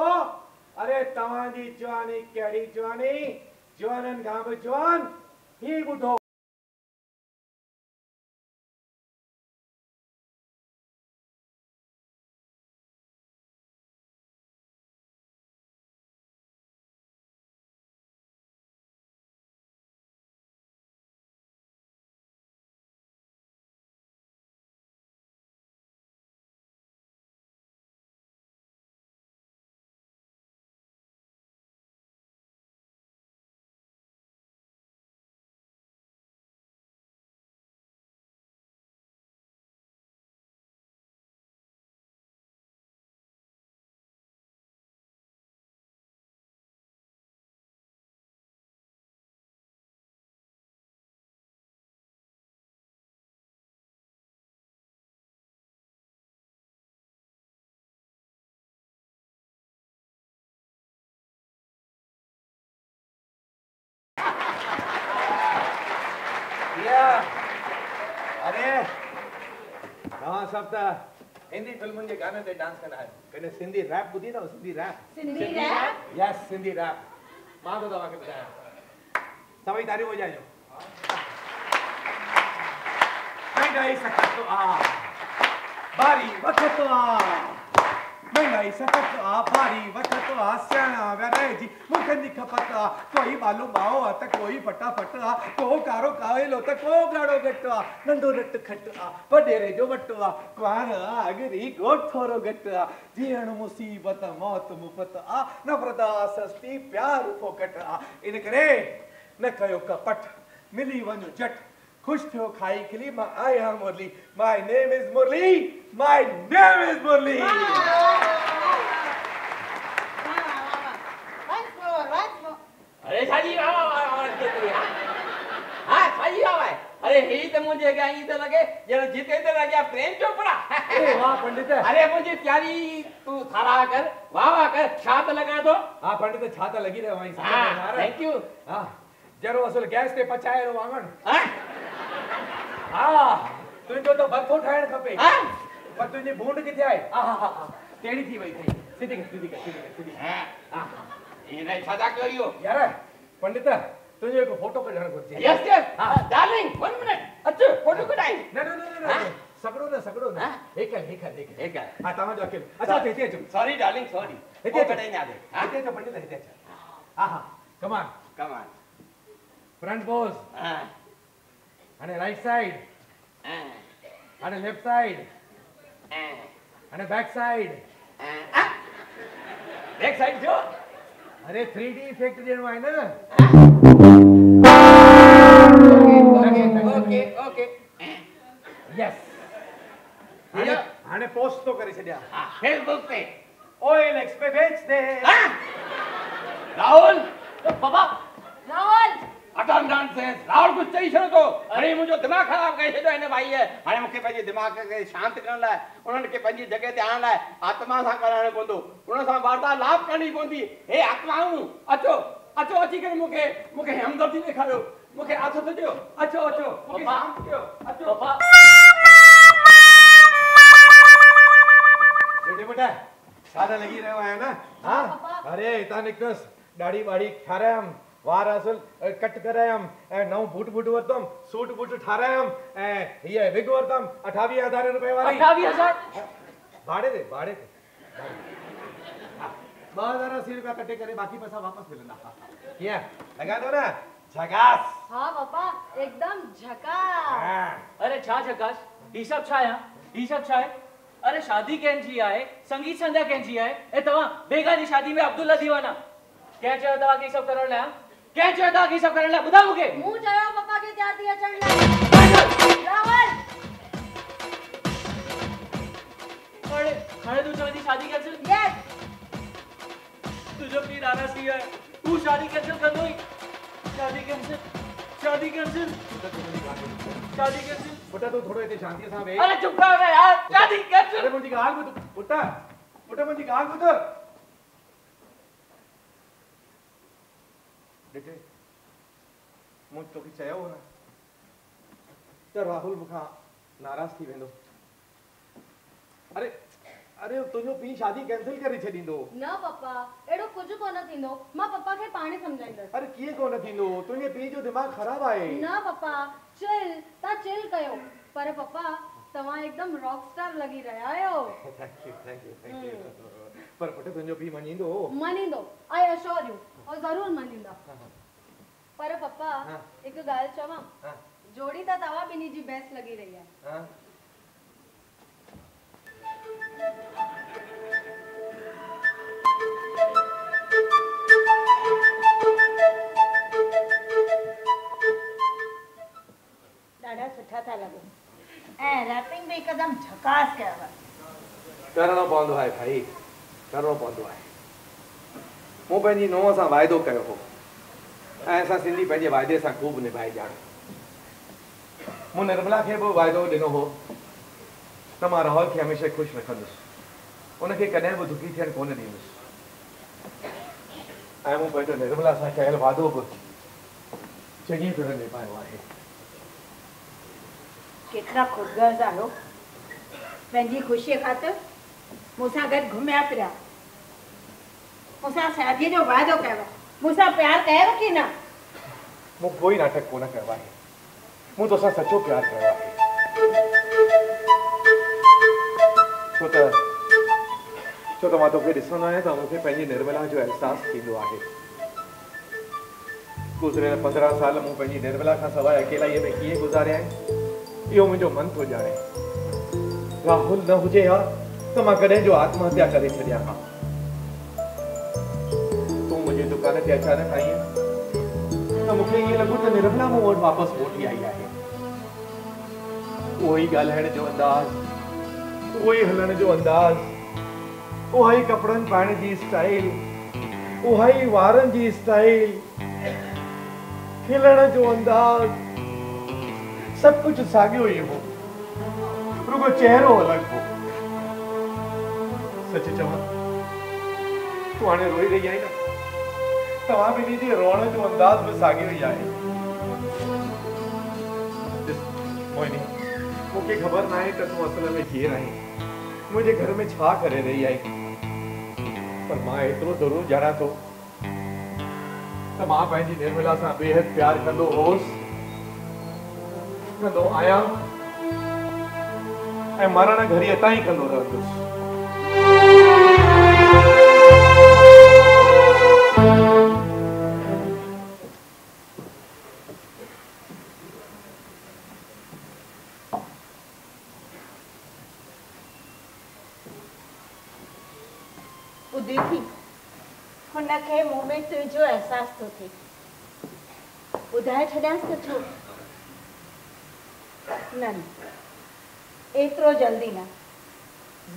Speaker 1: अरे तवां जी जवानी केड़ी जवानी जवानन खां बि जवान ही बुढ़ो अरे तव्हां सभु त हिंदी फिल्मुनि जे गाननि ते डांस कंदा आहियो कॾहिं सिंधी रैप ॿुधी अथव Sindhi rap yes Sindhi rap मां थो तव्हांखे ॿुधायां सभई तारियूं वॼाइजो महंगाई सख़त आ भारी वक़्त आ महंगाई सख़त आ भारी वक़्त आ सियाणा विया जी मुखनि जी खपत आ कोई बालू बाओ आ त कोई फटाफट आ को कारो कावेलो त को गाड़ो घटि आ नंढो नट खट आ वॾेरे जो वट आ कुंवार आ अगरी घोट थोरो घटि आ जीअण मुसीबत मौत मुफ़त आ नफ़रत आ सस्ती प्यार फोकट आ इन करे न कयो कपट मिली वञो झट खुश थियो खाई खिली मां आया Murli my name is Murli my name is Murli
Speaker 5: अरे साजी वाह वाह वाह के तो यार हां साजी वाह अरे ही तो मुझे क्या ही तो लगे जरा जितेंद्र आ गया प्रेम चोपड़ा
Speaker 1: अरे वाह पंडित
Speaker 5: अरे मुझे प्यारी तू थारा कर वाह वाह कर छात लगा दो
Speaker 1: हां पंडित छाता लगी रहे वहीं
Speaker 5: हां थैंक यू
Speaker 1: हां जरो असल गैस ते पचाए रो वांगण
Speaker 5: हां
Speaker 1: हां तुंजो तो बथो ठाइण खपे
Speaker 5: हां
Speaker 1: पर तुंजी बूंड किथे आहे आहा टेड़ी थी वई थई सीधी हां
Speaker 5: इने छाता करियो
Speaker 1: यार पंडित तुंजो एक फोटो कढण घुरजे
Speaker 5: यस यस डार्लिंग 1 मिनट अच्छा फोटो कढाई
Speaker 1: न सगड़ो न एक हां तमा जो अकेले अच्छा हिते अचो
Speaker 5: सॉरी डार्लिंग सॉरी
Speaker 1: हिते
Speaker 5: कढाई ना दे
Speaker 1: हिते अचो पंडित हिते अचो हां कम ऑन फ्रंट पोज અને રાઈટ સાઈડ અને લેફ્ટ સાઈડ અને બેક સાઈડ
Speaker 5: બેક સાઈડ જો
Speaker 1: અરે 3D ઇફેક્ટ દેણો આય ને
Speaker 5: ઓકે
Speaker 1: યસ આને પોસ્ટ તો કરી છડ્યા
Speaker 5: ફેસબુક पे
Speaker 1: OLX पे बेच दे
Speaker 5: राहुल पापा
Speaker 4: રાહુલ
Speaker 5: अटल नॉनसेंस राहुल कुछ चई छो तो अरे मुझो दिमाग खराब कई छो इन भाई है हाने मुके पंहिंजे दिमाग खे शांत करण लाइ उन्हनि खे पंहिंजी जॻह ते आणण लाइ आत्मा सां ॻाल्हाइणो पवंदो उन सां वार्तालाप करणी पवंदी हे आत्माऊं अचो अचो अची करे मुके हमदर्दी ॾेखारियो मुके आथो थो ॾियो अचो अचो मुके शांत कयो अचो पापा
Speaker 1: बेटे बेटा सादा लगी रहो है ना हां अरे इता निकस दाढ़ी बाड़ी ठारायम वार असल कट करायम ए नव बूट वरतम सूट बूट ठारायम ए ये विग वरतम 28,000 रुपए वाली
Speaker 2: 28,000
Speaker 1: भाड़े दे 2080 रुपया कटे करे बाकी पैसा वापस मिलना क्या लगा दो ना झकास
Speaker 3: हाँ पापा एकदम झकास
Speaker 2: अरे छा झकास ही सब छा है ही सब छा है अरे शादी कैंची आहे संगीत संध्या कैंची आहे ए तवा बेगा जी शादी में अब्दुल्ला दीवाना क्या चयो तवा की सब करण लाया क्या चयो तवा की सब करण लाया बुधा मुके
Speaker 3: मु चयो पापा के त्यार थी अचण लाइ राहुल
Speaker 2: अरे खड़े तू चवंदी शादी कैंसिल
Speaker 3: यस
Speaker 2: तुझो पी नाराज थी है तू शादी कैंसिल कर दोई शादी कैंसिल शादी कैंसिल शादी कैंसिल
Speaker 1: बेटा तू थोड़ो इते शांति सां वे
Speaker 2: अरे चुप रहो ना यार शादी कैंसिल
Speaker 1: अरे मुंजी गाल बुध बेटा बेटा मुंजी गाल बुध बेटे मुझ तो की चयो हो ना तो राहुल मुखा नाराज थी वेंदो अरे अरे तुझो पी शादी कैंसिल करे छडींदो
Speaker 3: न पापा एड़ो कुछ कोन थींदो मां पापा के पाणी समझाईंदस
Speaker 1: अरे किए कोन थींदो तुझे पी जो दिमाग खराब आहे
Speaker 3: न पापा चिल ता चिल कयो पर पापा तवा एकदम रॉक स्टार लगी रहा आयो
Speaker 1: थैंक यू पर बेटे तुझो पी मनींदो
Speaker 3: आई अश्योर यू और जरूर मनींदा पर पापा एक गाल चवा जोड़ी ता तवा बिनी जी बेस्ट लगी रही है
Speaker 1: हां
Speaker 4: ॾाढा सुठा था लॻो ऐं रैपिंग भी एकदम झकास कयव
Speaker 1: करणो पवंदो आहे भाई करणो पवंदो आहे मूं पंहिंजी नूंहं सां वाइदो कयो हो ऐं असां सिंधी पंहिंजे वाइदे सां ख़ूब निभाए ॼाणो मूं निर्मला खे बि वाइदो ॾिनो हो त मां राहुल खे हमेशह ख़ुशि रखंदुसि उनखे कॾहिं बि दुखी थियणु कोन ॾींदुसि ऐं मूं पंहिंजो निर्मला सां कयल वाइदो बि चङी तरह निभायो आहे
Speaker 4: केतिरा ख़ुदगर्ज़ आहियो पंहिंजी ख़ुशीअ ख़ातिर मूंसां गॾु घुमिया फिरिया मूंसां शादीअ जो वाइदो कयव मूंसां प्यार कयव की न
Speaker 1: मूं कोई नाटक कोन कयो आहे मूं तोसां सचो प्यार कयो आहे छो त मां तोखे ॾिसंदो आहियां त मूंखे पंहिंजी निर्मला जो अहसासु थींदो आहे गुज़रियल 15 साल मूं पंहिंजी निर्मला खां सवाइ अकेलाईअ में कीअं गुज़ारिया आहिनि इहो मुंहिंजो मन थो ॼाणे राहुल न हुजे हा त मां कॾहिं जो आत्महत्या करे छॾिया हा तूं मुंहिंजे दुकान ते अचानक आई त मूंखे ईअं लॻो त निर्मला मूं वटि वापसि मोटी आई आहे उहो ई ॻाल्हाइण जो अंदाज़ उहो ई हलण जो अंदाज़ उहा ई कपिड़नि पाइण जी स्टाइल उहा ई वारनि जी स्टाइल खिलण जो अंदाज़ सब कुछ साॻियो ई हो रुगो चेहरो अलॻि हो सच चवां तूं हाणे रोई रही आहीं न तव्हां ॿिन्ही जे रोअण जो अंदाज़ बि साॻियो ई आहे मोहिनी मूंखे ख़बर न आहे त तूं असल में केरु आहीं मुंहिंजे घर में छा करे रही आहीं पर मां एतिरो ज़रूर ॼाणां थो त मां पंहिंजी निर्मला सां बेहद प्यार कंदो होसि कंदो आहियां ऐं मरण घड़ीअ ताईं कंदो रहंदुसि
Speaker 4: ॿुधी थी हुनखे मूं में तुंहिंजो एहसास थो थिए ॿुधाए छॾियांसि त छो न एतिरो जल्दी न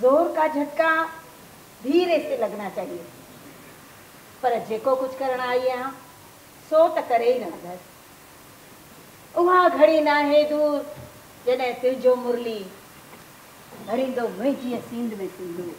Speaker 4: जोर का झटका धीरे से लगना चाहिए पर जेको कुछ करण आई आहियां सो त करे ई रहंदसि उहा घड़ी नाहे दूर जॾहिं तुंहिंजो मुरली भरींदो मुंहिंजी सींद में सिंदूर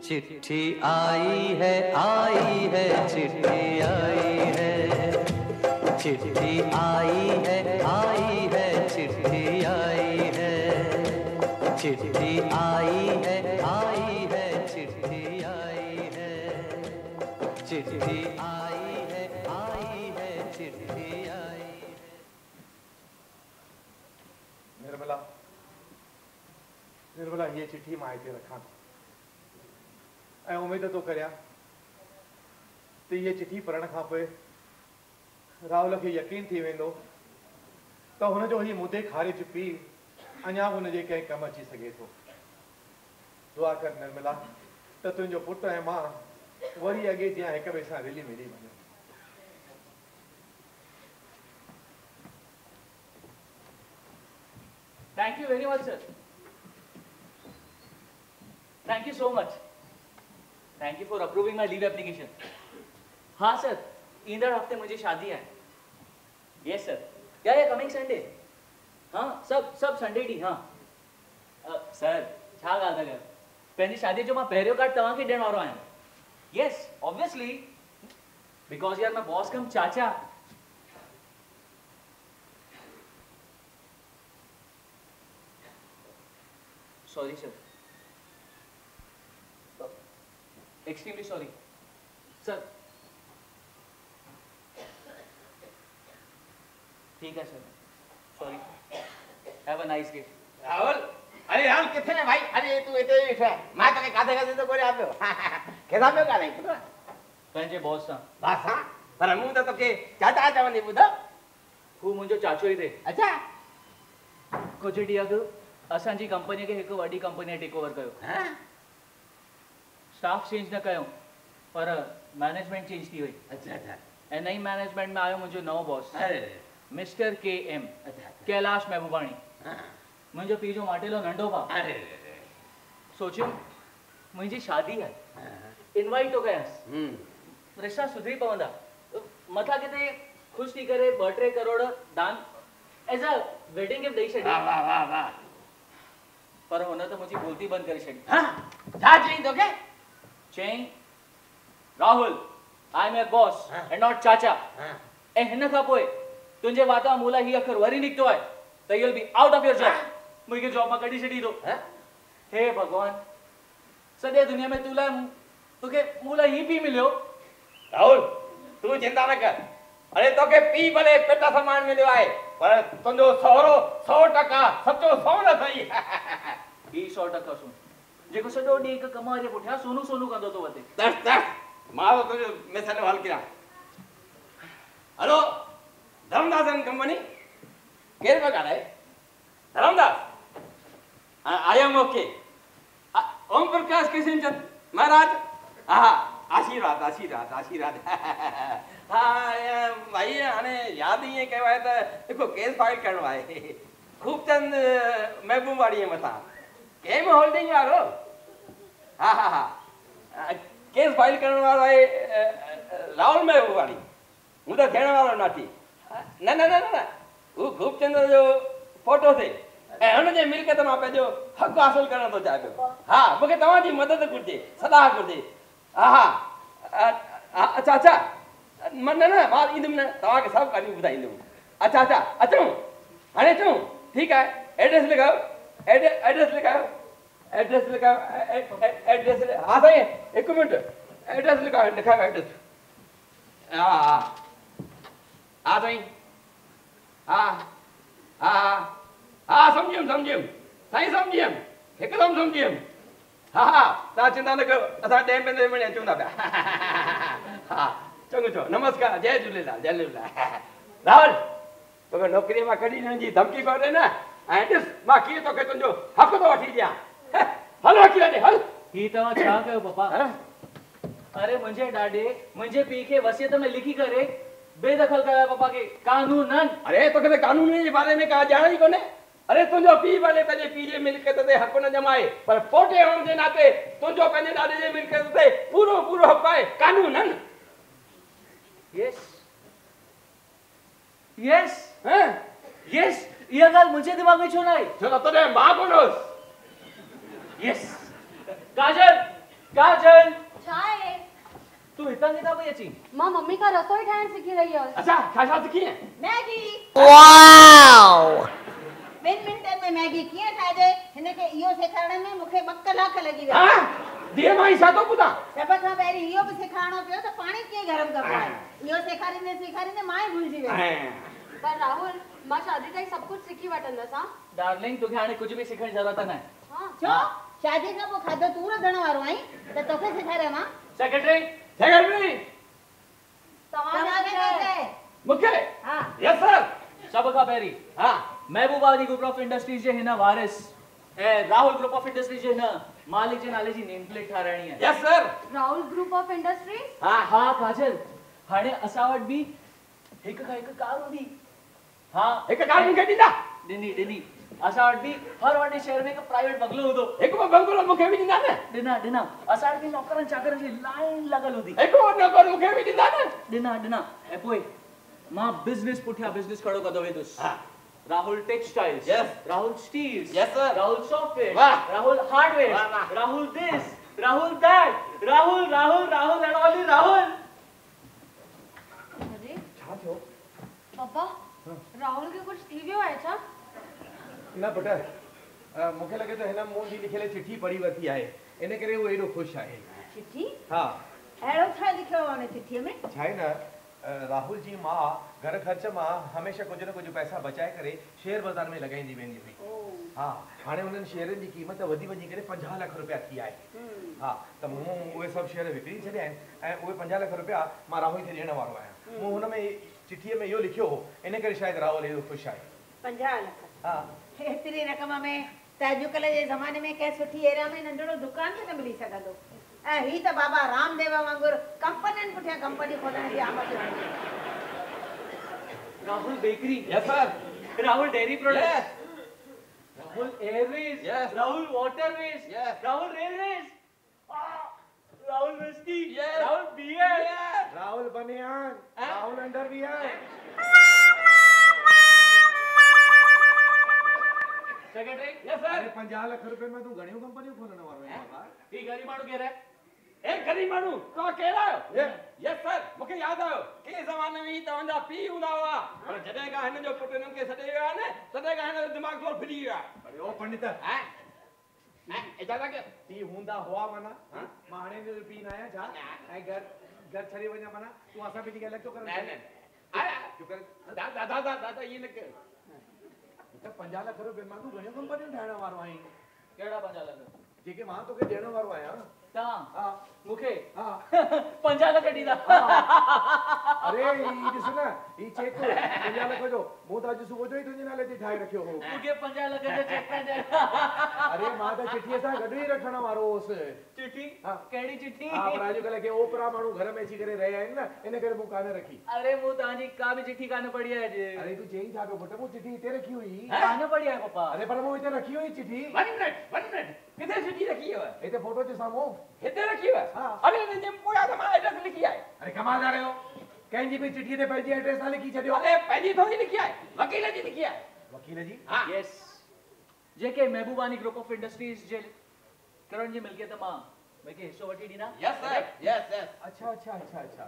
Speaker 6: चिट्ठी आई है चिट्ठी आई है चिट्ठी आई है चिट्ठी आई है चिट्ठी आई है चिट्ठी आई है चिट्ठी आई है चिट्ठी आई
Speaker 1: निर्मला निर्मला ये चिट्ठी मां हिते रखां ऐं उम्मीद तो करियां त ये चिट्ठी पढ़ण खां पोइ राहुल खे यकीन थी वेंदो त हुनजो ही मुदे ख़ारिज पीउ अञा हुनजे कंहिं कमु अची सघे थो दुआ कर निर्मला त तुंहिंजो पुटु ऐं मां वरी अॻे जीअं हिक ॿिए सां रिली मिली वञूं
Speaker 2: Thank you very much, sir. Thank you so much. Thank you for approving my leave application. हाँ सर, ईंदड़ हफ्ते मुझे शादी है. Yes sir. Yeah, coming Sunday. हाँ, सब संडे डी हाँ. सर, छा ॻाल्हि था कयो? पंहिंजी शादी जो मां पहिरियों कार्ड तव्हांखे ॾियण वारो आहियां. Yes, obviously. Because यार मैं बॉस कम चाचा. Sorry sir. Extremely sorry. Sir. ठीक है sir. Sorry. Have a nice day.
Speaker 5: Rahul अरे राहुल किथे है भाई अरे तू इते वेठा है मैं तो काथे काथे तो कोरे आप्यो केदा में का नहीं पुत्र
Speaker 2: पंहिंजे बॉस सां.
Speaker 5: बस हां पर मूं त तोखे चाचा चवंदी ॿुधो
Speaker 2: हू मुंहिंजो चाचो ई थे.
Speaker 5: अच्छा
Speaker 2: कुझु ॾींहं अॻु असांजी कंपनीअ खे हिकु वॾी कंपनीअ टेक ओवर कयो.
Speaker 5: हां
Speaker 2: स्टाफ चेंज न कयो पर मैनेजमेंट चेंज थी वई.
Speaker 5: अच्छा अच्छा
Speaker 2: ऐं नई मैनेजमेंट में आयो मुंहिंजो नओं बॉस
Speaker 5: अरे
Speaker 2: मिस्टर KM
Speaker 5: अच्छा
Speaker 2: कैलाश महबूबाणी.
Speaker 5: हां
Speaker 2: मुंहिंजो पीउ जो माटेलो नंढो भाउ.
Speaker 5: अरे
Speaker 2: सोचियो मुंहिंजी शादी आहे इनवाइट थो कयांसि. रिश्ता सुधरी पवंदा मथां किथे ख़ुशि थी करे 2-3 करोड़ दान एज़ अ वेडिंग गिफ्ट ॾेई छॾी.
Speaker 5: वाह वाह वाह वाह
Speaker 2: पर हुन त मुंहिंजी बोलती बंदि करे छॾी.
Speaker 5: हां छा चई तोखे
Speaker 2: चई Rahul I am your boss and not चाचा. ऐं हिन खां पोइ तुंहिंजे वाता मूं लाइ हीउ अखर वरी निकितो आहे त you will be out of your job. मूंखे जॉब मां कढी छॾींदो. हे भॻवान सॼे दुनिया में तोखे मूं लाइ हीउ पीउ मिलियो.
Speaker 5: राहुल तू चिंता न कर अरे तोखे पीउ भले पेट समान मिलियो आहे पर तुंहिंजो सहुरो 100% सचो सोन अथई.
Speaker 2: ही 100% सोन जेको सॼो ॾींहुं हिकु कम जे पुठियां सोनू सोनू कंदो थो वधे.
Speaker 5: दस मां तुंहिंजो मिसाल हल कयां. हेलो धर्मदास एंड कंपनी केरु पियो ॻाल्हाए Dharmdas I am okay Om Prakash Kishan Chand महाराज हा आशीर्वाद आशीर्वाद आशीर्वाद हा भाई हाणे यादि ईअं कयो आहे त हिकु केस फाइल करिणो आहे खूबचंद महबूबाणीअ मथां केम होल्डिंग वारो. हा हा हा केस फाइल करण वारो आहे राहुल महबूबाणी. हूं त थियण वारो नाठी. न न न न वो खूबचंद जो फोटो थे ऐं हुन जे मिल्कियत मां पंहिंजो हक़ हासिल करण थो चाहे पियो। हा मूंखे तव्हांजी मदद घुरिजे, सलाह घुरिजे। हा हा अच्छा अच्छा न न मां ईंदुमि न, तव्हांखे सभु कहाणी ॿुधाईंदुमि। अच्छा अच्छा अचूं हाणे अचूं? ठीकु आहे, एड्रेस लिखायो, एड्रेस लिखायो, एड्रेस लिखायो, एड्रेस। हा साईं हिकु मिंट, एड्रेस लिखायो, लिखायो एड्रेस। हा हा हा साईं, हा हा हा सम्झियुमि सम्झियुमि साईं, सम्झियुमि, हिकदमि सम्झियुमि। हा हा तव्हां चिंता न कयो, असां 10-15 मिंट अचूं था पिया। हा चङो चङो, नमस्कार, जय झूलेलाल, जय झूलेलाल। राहुल तोखे नौकरीअ मां कढी ॾियण जी धमकी पियो ॾे न, ऐं ॾिस मां कीअं तोखे तुंहिंजो हक़ थो वठी ॾियां। हल वकील ॾे हल।
Speaker 7: ही तव्हां छा कयो पप्पा? अरे मुंहिंजे ॾाॾे मुंहिंजे पीउ खे वसियत में लिखी करे बेदखल कयो पप्पा खे कानूनन।
Speaker 5: अरे तोखे त कानून जे बारे में का ॼाण ई कोन्हे। अरे तुंहिंजो पीउ भले पंहिंजे पीउ जे मिल्कियत ते हक़ न जमाए, पर पोटे हुअण जे नाते तुंहिंजो पंहिंजे ॾाॾे जे मिल्कियत ते पूरो पूरो हक़ आहे, कानूनन।
Speaker 7: यस यस यस, इहा ॻाल्हि मुंहिंजे दिमाग़ में छो न आई?
Speaker 5: छो त तॾहिं मां कोन हुउसि।
Speaker 7: यस काजल, काजल
Speaker 3: छा आहे?
Speaker 7: तू हितां किथां पई अची?
Speaker 3: मां मम्मी खां रसोई ठाहिण सिखी रही हुयसि।
Speaker 5: अच्छा छा सिखी आहे?
Speaker 4: मैगी। वाओ 2 मिंटनि में मैगी कीअं ठाहिजे हिनखे इहो सेखारण में मूंखे 2 कलाक लॻी विया।
Speaker 5: हां धीअ मां ई छा थो ॿुधां?
Speaker 4: सभ खां पहिरीं इहो बि सेखारणो पियो त पाणी कीअं गरम कबो आहे। इहो सेखारींदे सेखारींदे मां ई भुलिजी वियसि।
Speaker 3: पर राहुल मां शादी ताईं सभु कुझु सिखी वठंदसि। हां
Speaker 7: डार्लिंग तोखे हाणे कुझु बि सिखण जी ज़रूरत न आहे।
Speaker 3: हां
Speaker 4: छो? शादी खां पोइ खाधो तूं रधण वारो आहीं त तोखे सेखारियां मां?
Speaker 7: सेक्रेटरी
Speaker 5: सेक्रेटरी
Speaker 4: तव्हांखे चए
Speaker 5: मूंखे?
Speaker 4: हा
Speaker 5: यस सर।
Speaker 7: सभ खां पहिरीं
Speaker 5: हा
Speaker 7: महबूबाबादी ग्रुप ऑफ इंडस्ट्रीज जे हिन वारिस ऐं राहुल ग्रुप ऑफ इंडस्ट्रीज जे हिन मालिक जे नाले जी नेम प्लेट ठाराइणी आहे।
Speaker 5: Yes sir.
Speaker 3: Rahul group of industries?
Speaker 7: हा काजल, हाणे असां वटि बि हिक खां हिक कार हूंदी। हा
Speaker 5: हिकु कार मूंखे ॾींदा?
Speaker 7: ॾिनी असां वटि बि हर वॾे शहर में हिकु प्राइवेट बंगलो हूंदो।
Speaker 5: हिकु बंगलो मूंखे बि ॾींदा न?
Speaker 7: ॾिना असां वटि बि नौकरनि चाकरनि जी लाइन लॻल हूंदी।
Speaker 5: हिकु नौकर मूंखे बि ॾींदा न?
Speaker 7: ॾिना ऐं पोइ मां बिज़नेस पुठियां बिज़नेस खड़ो कंदो वेंदुसि। Rahul textiles, Rahul steels, Rahul software, Rahul hardware, Rahul this, Rahul that, Rahul and only Rahul.
Speaker 3: अरे
Speaker 1: छा थियो?
Speaker 3: पापा राहुल खे कुझु थी वियो आहे छा?
Speaker 1: न पुट मूंखे लॻे थो हिन मूं जी लिखियल चिठी पढ़ी वरिती आहे, इन करे उहो एॾो ख़ुशि आहे।
Speaker 4: चिठी?
Speaker 1: हा
Speaker 4: अहिड़ो छा लिखियो आहे हुन चिठीअ में?
Speaker 1: छा आहे न, राहुल जी मां घर ख़र्च मां हमेशह कुझु न कुझु पैसा बचाए करे शेयर बाज़ार में लॻाईंदी वेंदी हुई। हा हाणे उन्हनि शेयरनि जी क़ीमत वधी करे 50 लाख रुपया थी आहे। हा त मूं उहे सभु शेयर विकिणी छॾिया आहिनि ऐं उहे 50 लाख रुपया मां राहुल खे ॾियण वारो आहियां। मूं हुन में चिठीअ में इहो लिखियो हो, इन करे शायदि राहुल एॾो ख़ुशि आहे।
Speaker 4: 50 लाख?
Speaker 1: हा
Speaker 4: एतिरी रक़म में त अॼुकल्ह जे ज़माने में कंहिं सुठी एरिया में नंढड़ो दुकान बि न मिली सघंदो। ऐं ही त बाबा रामदेव वांगुरु कंपनियुनि पुठियां कंपनी खोलण जी आमद।
Speaker 7: Rahul bakery,
Speaker 5: yes sir.
Speaker 7: Rahul dairy products, Rahul airways, Rahul waterways, Rahul railways, Rahul whisky, Rahul beer,
Speaker 1: Rahul बनियान, Rahul underwear.
Speaker 7: Secretary
Speaker 5: yes sir.
Speaker 1: अरे 50 लाख रुपए में तू घणियूं कंपनियूं खोलण वारो आहे बाबा?
Speaker 7: ही गरीब माण्हू केरु आहे?
Speaker 5: ए गरीब माण्हू तव्हां केरु आहियो? यस सर मूंखे यादि आयो, के ज़माने में ई तव्हांजा पीउ हूंदा हुआ, पर जॾहिं खां हिन जो पुटु हिननि खे छॾे वियो आहे न, तॾहिं खां हिन जो दिमाग़ थोरो फिरी वियो आहे।
Speaker 1: अरे ओ पंडित
Speaker 5: इजाज़त कयो।
Speaker 1: पीउ हूंदा हुआ माना मां हाणे जो पीउ न आहियां छा? ऐं घर छॾे वञा माना तूं असां पंहिंजी ॻाल्हि छो कर?
Speaker 5: दादा इहे न कयो।
Speaker 1: 50 लाख रुपए मां तूं घणियूं कंपनियूं ठाहिण वारो आहीं?
Speaker 7: कहिड़ा 50 लाख?
Speaker 1: जेके मां तोखे ॾियण वारो आहियां।
Speaker 7: तव्हां?
Speaker 1: हा
Speaker 7: मूंखे?
Speaker 1: हा
Speaker 7: 50 लाख ॾींदा?
Speaker 1: अरे ही ॾिस न, ही चेक 50 लाख जो मूं त अॼु सुबुह जो ई तुंहिंजे नाले ते ठाहे रखियो हो।
Speaker 7: मूंखे 50 लाख जो चेक न ॾे।
Speaker 1: अरे मां त चिठीअ सां गॾु ई रखण वारो हुउसि।
Speaker 7: चिठी?
Speaker 1: हा
Speaker 7: कहिड़ी चिठी?
Speaker 1: हा पर अॼुकल्ह के ओपरा माण्हू घर में अची करे रहिया आहिनि न, इन करे मूं कान रखी।
Speaker 7: अरे मूं तव्हांजी का बि चिठी कान पढ़ी आहे अॼु।
Speaker 1: अरे तूं चई छा पियो पुट? मूं चिठी हिते रखी हुई।
Speaker 7: कान पढ़ी आहे पप्पा।
Speaker 1: अरे पर मूं हिते रखी हुई चिठी।
Speaker 5: 1 मिनट किथे चिठी रखी है?
Speaker 1: हिते फोटो जे साम्हूं
Speaker 5: हिते रखी है?
Speaker 1: हाँ।
Speaker 5: अरे हिन जे पोयां त मां एड्रेस लिखी आहे।
Speaker 1: अरे कमाल था रहियो, कंहिंजी बि चिठीअ ते पंहिंजी एड्रेस ना लिखी छॾियो।
Speaker 5: अरे पंहिंजी थोरी लिखी आहे, वकील जी लिखी आहे।
Speaker 1: वकील जी?
Speaker 5: हाँ।
Speaker 7: Yes, JK Mehbubani group of industries जे करण जी मिल्कियत मां मूंखे हिस्सो वठी ॾींदा।
Speaker 5: Yes sir, yes yes.
Speaker 1: अच्छा अच्छा अच्छा अच्छा,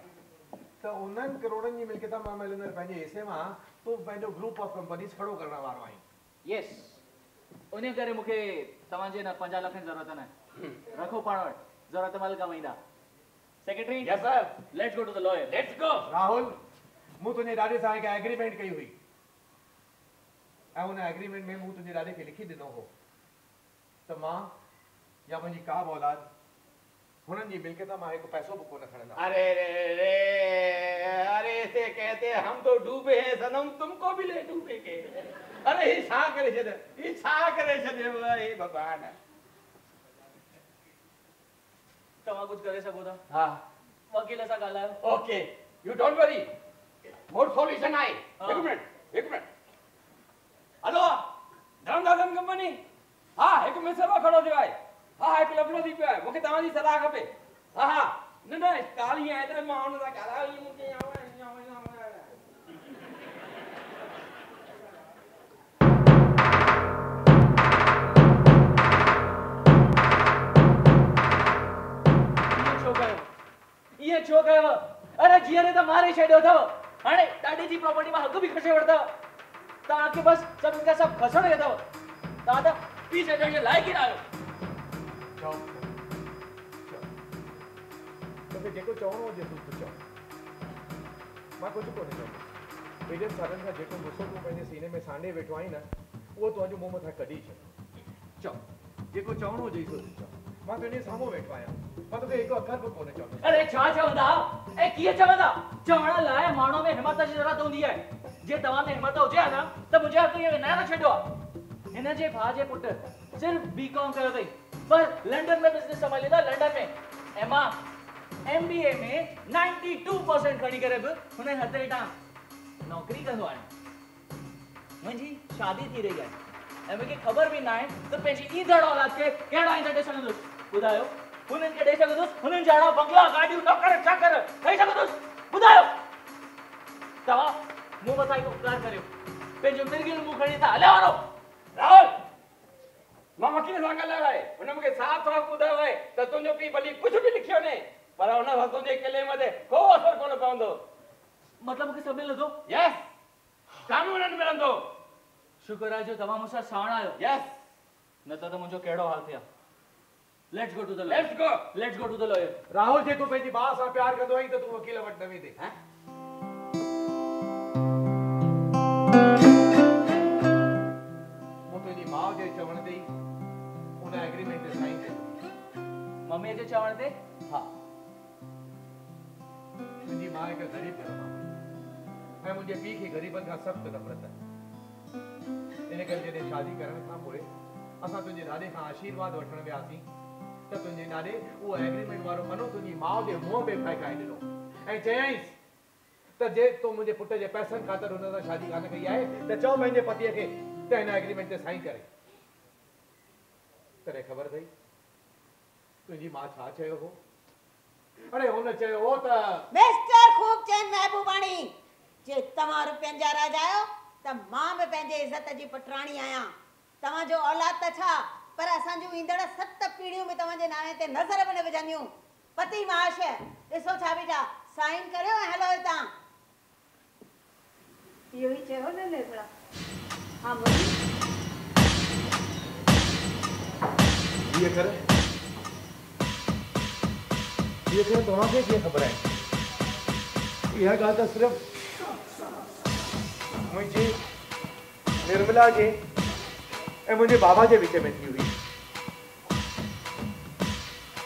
Speaker 1: त उन्हनि करोड़नि जी मिल्कियत मां मिलंदड़ पंहिंजे हिसे मां तूं पंहिंजो ग्रुप ऑफ कंपनीज खड़ो करण वारो आहीं।
Speaker 7: यस, उन करे मूंखे तव्हांजे न 50 लख जी ज़रूरत न आहे। रखो पाण वटि, ज़रूरत महिल कमु ईंदा। Secretary?
Speaker 5: Yes sir.
Speaker 7: Let's go to the lawyer.
Speaker 5: Let's go.
Speaker 1: Rahul, मूं तुंहिंजे ॾाॾे सां हिकु एग्रीमेंट कई हुई ऐं उन एग्रीमेंट में मूं तुंहिंजे ॾाॾे खे लिखी ॾिनो हो त मां या मुंहिंजी का बि औलाद हुननि जी मिल्कियत मां हिकु पैसो बि कोन खणंदा।
Speaker 5: अरे रे रे, अरे इसे कहते हम तो डूबे हैं सनम, तुमको भी ले डूबे के। अरे ही छा करे छॾ, ही छा करे छॾियो हे भॻवान।
Speaker 7: तव्हां कुझु करे सघो था?
Speaker 5: हा,
Speaker 7: वकील सां ॻाल्हायो।
Speaker 5: Okay, you don't worry, more solution आहे।
Speaker 7: हाँ।
Speaker 5: हिकु मिनट। Hello, धर्मदासन company? हा, हिकु मिसरो खड़ो थियो आहे। हा, हिकु लफड़ो थी पियो आहे, मूंखे तव्हांजी सलाह खपे। हा हा, न न काली आहे त मां हुन सां ॻाल्हायो मूंखे
Speaker 7: ये छो कयो? अरे जीअरे त मारे छॾियो अथव, हाणे ॾाॾे जी प्रॉपर्टी मां हक़ बि खसे वठंदव। तव्हांखे बसि सभिनि खां सभु खसण ई अथव। तव्हां त पी छॾण जे लाइक़ु ई न आहियो।
Speaker 1: चओ, तोखे जेको चवणो हुजे तूं चओ, मां कुझु कोन्हे चवंदो। एॾनि सालनि खां जेको गुस्सो तूं पंहिंजे सीने में सांडे वेठो आहीं न, उहो तूं अॼु मूं मथां कढी छॾ। चओ, जेको चवणो हुजे सो तूं चओ। मां तुंहिंजे साम्हूं वेठो आहियां, मां तोखे हिकु अखर बि कोन्हे चवंदो।
Speaker 7: अरे छा चवंदा ऐं कीअं चवंदा? चवण लाइ माण्हू में हिमत जी ज़रूरत हूंदी आहे। जे तव्हां में हिमत हुजे न त मुंहिंजे हक़ इहो विञाए न छॾियो आहे। हिन जे भाउ जे पुटु सिर्फ़ बीकॉम कयो अथई, पर लंडन में बिज़नेस संभाली था, लंडन में। ऐं मां MBA में 92% खणी करे बि हुन हथ हेठां नौकरी कंदो आहियां। मुंहिंजी शादी थी रही आहे ऐं मूंखे ख़बर बि न आहे त पंहिंजी ईंदड़ औलाद खे कहिड़ा ईंदा ॾेई सघंदुसि। ॿुधायो, हुननि खे ॾेई सघंदुसि हुननि जहिड़ा बंगला, गाॾियूं, नौकर, चाकर ॾेई सघंदुसि? ॿुधायो। तव्हां मूं मथां हिकु उपकार करियो, पंहिंजो मिर्गियुनि मूं खणी था हलिया वञो।
Speaker 5: राहुल, मां वकील सां ॻाल्हायो आहे, हुन मूंखे साफ़ साफ़ ॿुधायो आहे त तुंहिंजो पीउ भली कुझु बि लिखियो न, पर हुन सां तुंहिंजे किले मथे को असर कोन पवंदो।
Speaker 7: मतिलबु मूंखे सभु मिलंदो?
Speaker 5: यस, कानूनन मिलंदो।
Speaker 7: शुक्र आहे जो तव्हां मूंसां साण आहियो।
Speaker 5: यस,
Speaker 7: न त मुंहिंजो कहिड़ो हाल थिया। Let's go to the
Speaker 5: let's go.
Speaker 7: Let's go to the lawyer.
Speaker 1: Rahul, जे तूं पंहिंजी भाउ सां प्यार कंदो आहीं त तूं वकील वटि न वेंदे। मूं तुंहिंजी माउ जे चवण ते ई उन एग्रीमेंट ते साइन कई।
Speaker 7: मम्मीअ जे चवण ते?
Speaker 1: हा, तुंहिंजी माउ हिकु ग़रीब घर मां ऐं मुंहिंजे पीउ खे ग़रीबनि खां सख़्तु नफ़रत आहे। इन करे जॾहिं शादी करण खां पोइ असां तुंहिंजे ॾाॾे खां आशीर्वाद वठण वियासीं त तुंहिंजे ॾाॾे उहो एग्रीमेंट वारो पनो तुंहिंजी माउ जे मुंहं में फेकाए ॾिनो ऐं चयईंसि त जे तूं मुंहिंजे पुट जे पैसनि ख़ातिर हुन सां शादी कान कई आहे त चओ पंहिंजे पतीअ खे त हिन एग्रीमेंट ते साइन करे। तॾहिं ख़बर पई तुंहिंजी माउ छा चयो हो? अरे हुन चयो हो त
Speaker 4: मिस्टर खूबचंद महबूबाणी, जे तव्हां रुपयनि जा राजा आहियो त मां बि पंहिंजे इज़त जी पटराणी आहियां। तव्हांजो औलाद त छा, पर असांजूं ईंदड़ 7 पीढ़ियूं बि तव्हांजे नाले ते नज़र बि न विझंदियूं। पति माश ॾिसो छा बीठा, साइन करियो ऐं हलो हितां। इहो ई चयो न निर्मला? हा बोली।
Speaker 1: ये कर तव्हांखे कीअं ख़बर आहे? इहा ॻाल्हि त सिर्फ़ु मुंहिंजी निर्मला जे ऐं मुंहिंजे बाबा जे विच में थी हुई।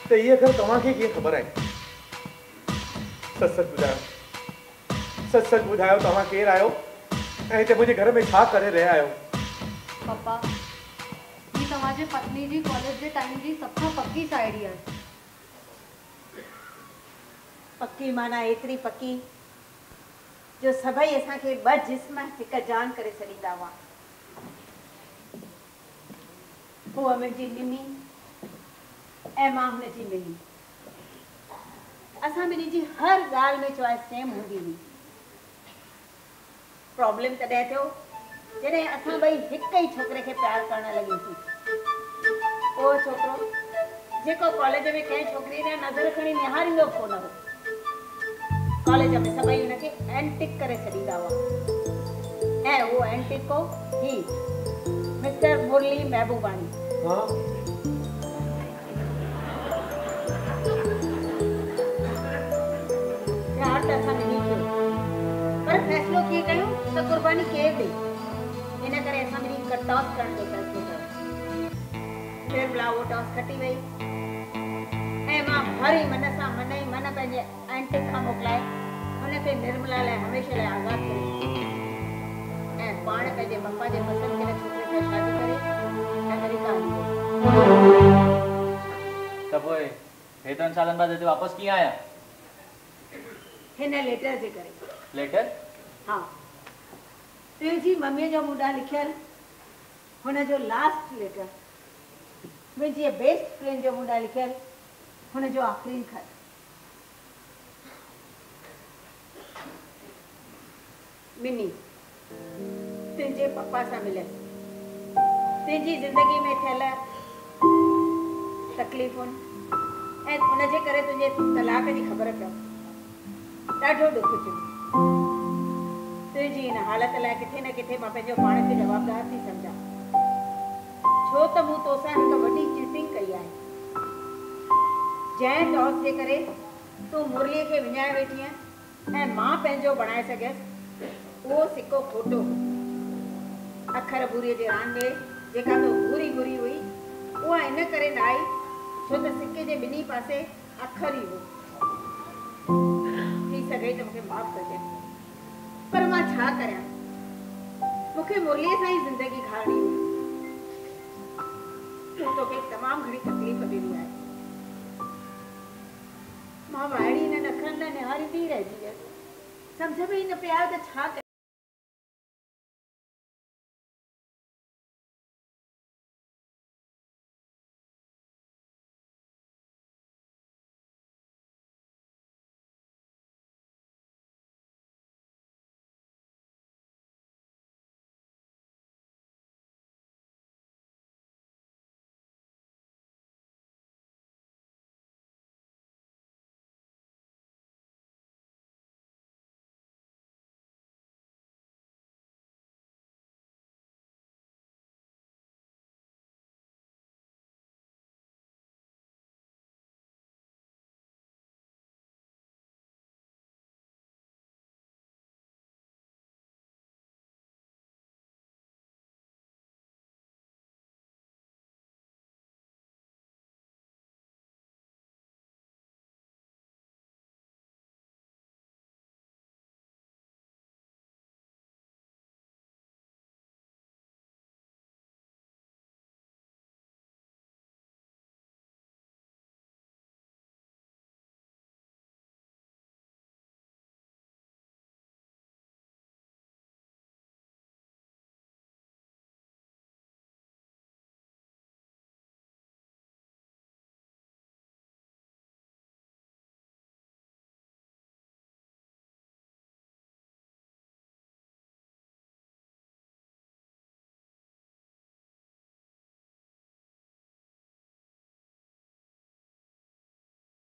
Speaker 1: त इहा ॻाल्हि तव्हांखे कीअं ख़बर आहे? सच सच ॿुधायो तव्हां केरु आहियो ऐं हिते मुंहिंजे घर में छा करे रहिया आहियो?
Speaker 3: पप्पा, ही तव्हांजे पत्नी जी कॉलेज जे टाइम जी सभ खां पक्की साहेड़ी आहे।
Speaker 4: पक्की माना एतिरी पक्की जो सभई असांखे 2 जिस्म हिकु जान करे छॾींदा हुआ। उहा मुंहिंजी निमी ऐं मां हुनजी मिली। असां ॿिन्ही जी हर ॻाल्हि में चॉइस सेम हूंदी हुई। प्रॉब्लम तॾहिं थियो जॾहिं असां ॿई हिक ई छोकिरे खे प्यार करण लॻीसीं। उहो छोकिरो जेको कॉलेज में कंहिं छोकिरी ने नज़र खणी निहारींदो कोन हो, कॉलेज में सभई हुनखे एंटिक करे छॾींदा हुआ ऐं उहो एंटिक हो ही मिस्टर मुरली महबूबानी। प्यार त असां मिली थियो, पर फ़ैसिलो कीअं कयूं त क़ुर्बानी केरु ॾे, इन करे असां मिली हिकु टॉस करण जो फ़ैसिलो कयो। निर्मला उहो टॉस खटी वई ऐं मां भरी मन सां मन ई मन पंहिंजे एंटिक खां मोकिलाए हुनखे निर्मला लाइ हमेशह लाइ आज़ादु करे ऐं पाण पंहिंजे पप्पा जे पसंदि कयल छोकिरे सां शादी करे अमेरिका हली वई।
Speaker 7: त पोइ हेतिरनि सालनि बाद हिते वापसि कीअं आया?
Speaker 4: हिन लेटर जे करे।
Speaker 7: लेटर?
Speaker 4: हाँ, तुंहिंजी मम्मीअ जो मूं ॾांहुं लिखियल हुनजो लास्ट लेटर, मुंहिंजी बेस्ट फ्रेंड जो मूं ॾांहुं लिखियल हुनजो आख़िरी ख़त। मिनी, तुंहिंजे पप्पा सां मिलियसि, तुंहिंजी ज़िंदगी में थियल तकलीफ़ुनि ऐं उनजे करे तुंहिंजे तलाक जी ख़बर पियो, ॾाढो ॾुख थियो। तुंहिंजी हिन हालत लाइ किथे न किथे मां पंहिंजो पाण खे जवाबदार थी सम्झां, छो त मूं तोसां हिकु वॾी चीटिंग कई आहे। जंहिं टॉस जे करे तूं मुरलीअ खे विञाए वेठी आहीं ऐं मां पंहिंजो बणाए सघियसि, उहो सिको खोटो हो। अखर भूरीअ जे रान में जेका तो भूरी भूरी हुई उहा इन करे न आई छो त सिके जे ॿिन्ही पासे अखर ई हो। थी सघे त मूंखे माफ़ कजे, पर मां छा करियां, मूंखे मुरलीअ सां ई ज़िंदगी खारणी हुई। तूं तोखे तमामु घणी तकलीफ़ ॾिनी आहे, मां वाइड़ी हिन नखरनि लाइ निहारींदी रहिजी वियसि, सम्झ में ई न पिया त छा कयां।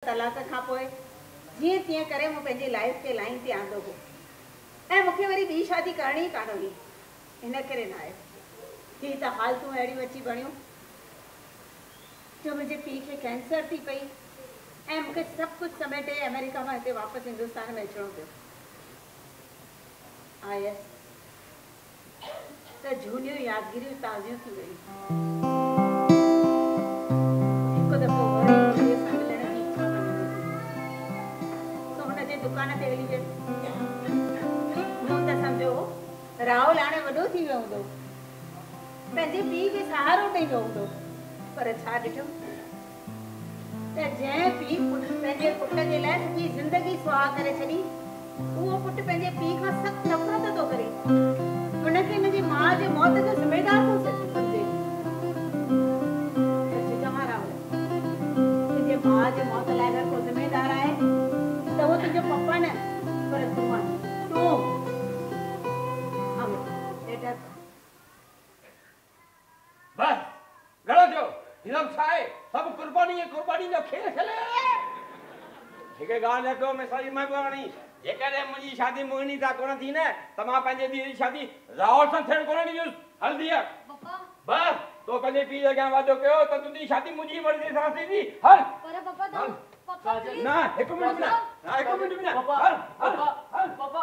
Speaker 4: तलाक खां पोइ जीअं तीअं करे मूं पंहिंजी लाइफ खे लाइन ते आंदो हो ऐं मूंखे वरी ॿी शादी करणी कान हुई, हिन करे न आहे। हीअ त हालतूं अहिड़ियूं अची बणियूं जो मुंहिंजे पीउ खे कैंसर थी पई ऐं मूंखे सभु कुझु समेटे अमेरिका मां हिते वापसि हिंदुस्तान में अचिणो पियो। आयसि त झूनियूं यादगिरियूं ताज़ियूं थी वयूं। हिकु दफ़ो वरी मुरलीअ सां मिलण जी इच्छा त हुनजे दुकान ते हली वियसि। मूं त सम्झो राहुल हाणे वॾो थी वियो हूंदो, पंहिंजे पीउ खे सहारो ॾींदो हूंदो, पर छा ॾिठो त जंहिं पीउ पंहिंजे पुट जे लाइ सॼी ज़िंदगी सुहा करे छॾी, उहो पुटु पंहिंजे पीउ खां सख़्तु नफ़रत थो करे, हुनखे हिनजी माउ जे मौत जो ज़िमेदार थो सम्झे। चवां राहुल, तुंहिंजे माउ जे मौत लाइ अगरि को ज़िमेदार आहे त उहो तुंहिंजो पप्पा न, पर तूं आहीं। तूं
Speaker 5: सब कुर्बानी जो खेल खेले हिके गाल रखो मैं सारी महरबानी जेकरे मुजी शादी मोहिनी ता कोन थी न तमा पंजे दी शादी राहुल से थियण कोन दी हल्दी है
Speaker 3: पप्पा
Speaker 5: बस तो पंजे पी जगह वादो कयो तो तुंदी शादी मुजी मर्जी सां थींदी हल
Speaker 3: पर पापा पापा प्लीज
Speaker 5: ना एक मिनट ना एक मिनट ना
Speaker 7: पापा पापा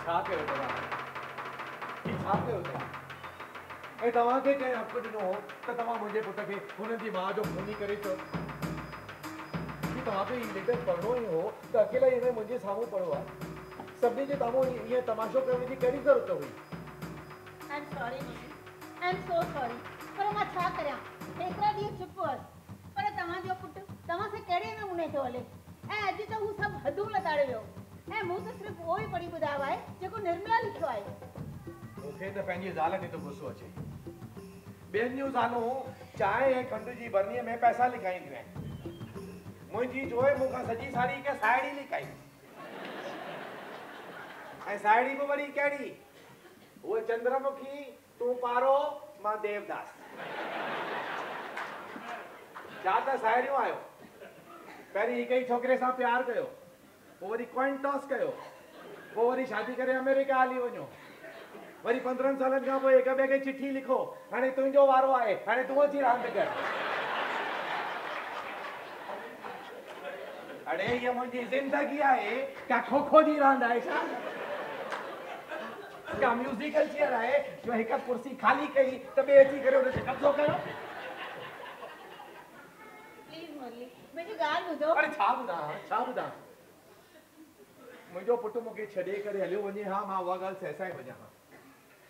Speaker 1: छा कयो था ऐं तव्हांखे कंहिं हक़ ॾिनो हो त तव्हां मुंहिंजे पुट खे हुननि जी माउ जो खूनी करे चयो कि तव्हांखे हीउ लेटर पढ़णो ई हो त अकेला हिन मुंहिंजे साम्हूं पढ़ो आहे सभिनी जे साम्हूं ईअं तमाशो करण जी कहिड़ी ज़रूरत हुई
Speaker 4: I am sorry I am so sorry पर मां छा करियां एतिरा ॾींहं चुप हुअसि पर तव्हांजो पुटु तव्हां सां कहिड़े नमूने थो हले ऐं अॼु त हू सभु हदूं लताड़े वियो ऐं मूं त सिर्फ़ु उहो ई पढ़ी ॿुधायो आहे जेको निर्मला लिखियो आहे
Speaker 1: मूंखे त पंहिंजी ज़ाल ते थो गुस्सो अचे ॿियनि जूं ज़ालूं चांहि ऐं खंड जी बरनीअ में पैसा लिखाईंदियूं आहिनि मुंहिंजी जोए मूंखां सॼी साड़ी हिकु साहेड़ी लिकाई ऐं साहेड़ी बि वरी कहिड़ी उहे चंद्रमुखी तूं पारो मां देवदास छा त साहेड़ियूं आहियो पहिरीं हिक ई छोकिरे सां प्यार कयो पोइ वरी कॉइन टॉस कयो पोइ वरी शादी करे अमेरिका हली वञो वरी 15 सालनि खां पोइ हिक ॿिए खे चिठी लिखो हाणे तुंहिंजो वारो आहे हाणे तूं अची रांदि कर अड़े हीअ मुंहिंजी ज़िंदगी आहे क्या खो खो जी रांदि आहे छा क्या म्यूज़िकल चेयर आहे जो हिक कुर्सी ख़ाली कई त ॿिए अची करे हुन ते कब्ज़ो कयो
Speaker 4: प्लीज़ मुरली मुंहिंजी ॻाल्हि ॿुधो
Speaker 1: अरे छा ॿुधां मुंहिंजो पुटु मूंखे छॾे करे हलियो वञे हा मां उहा ॻाल्हि सहसाए वञा हा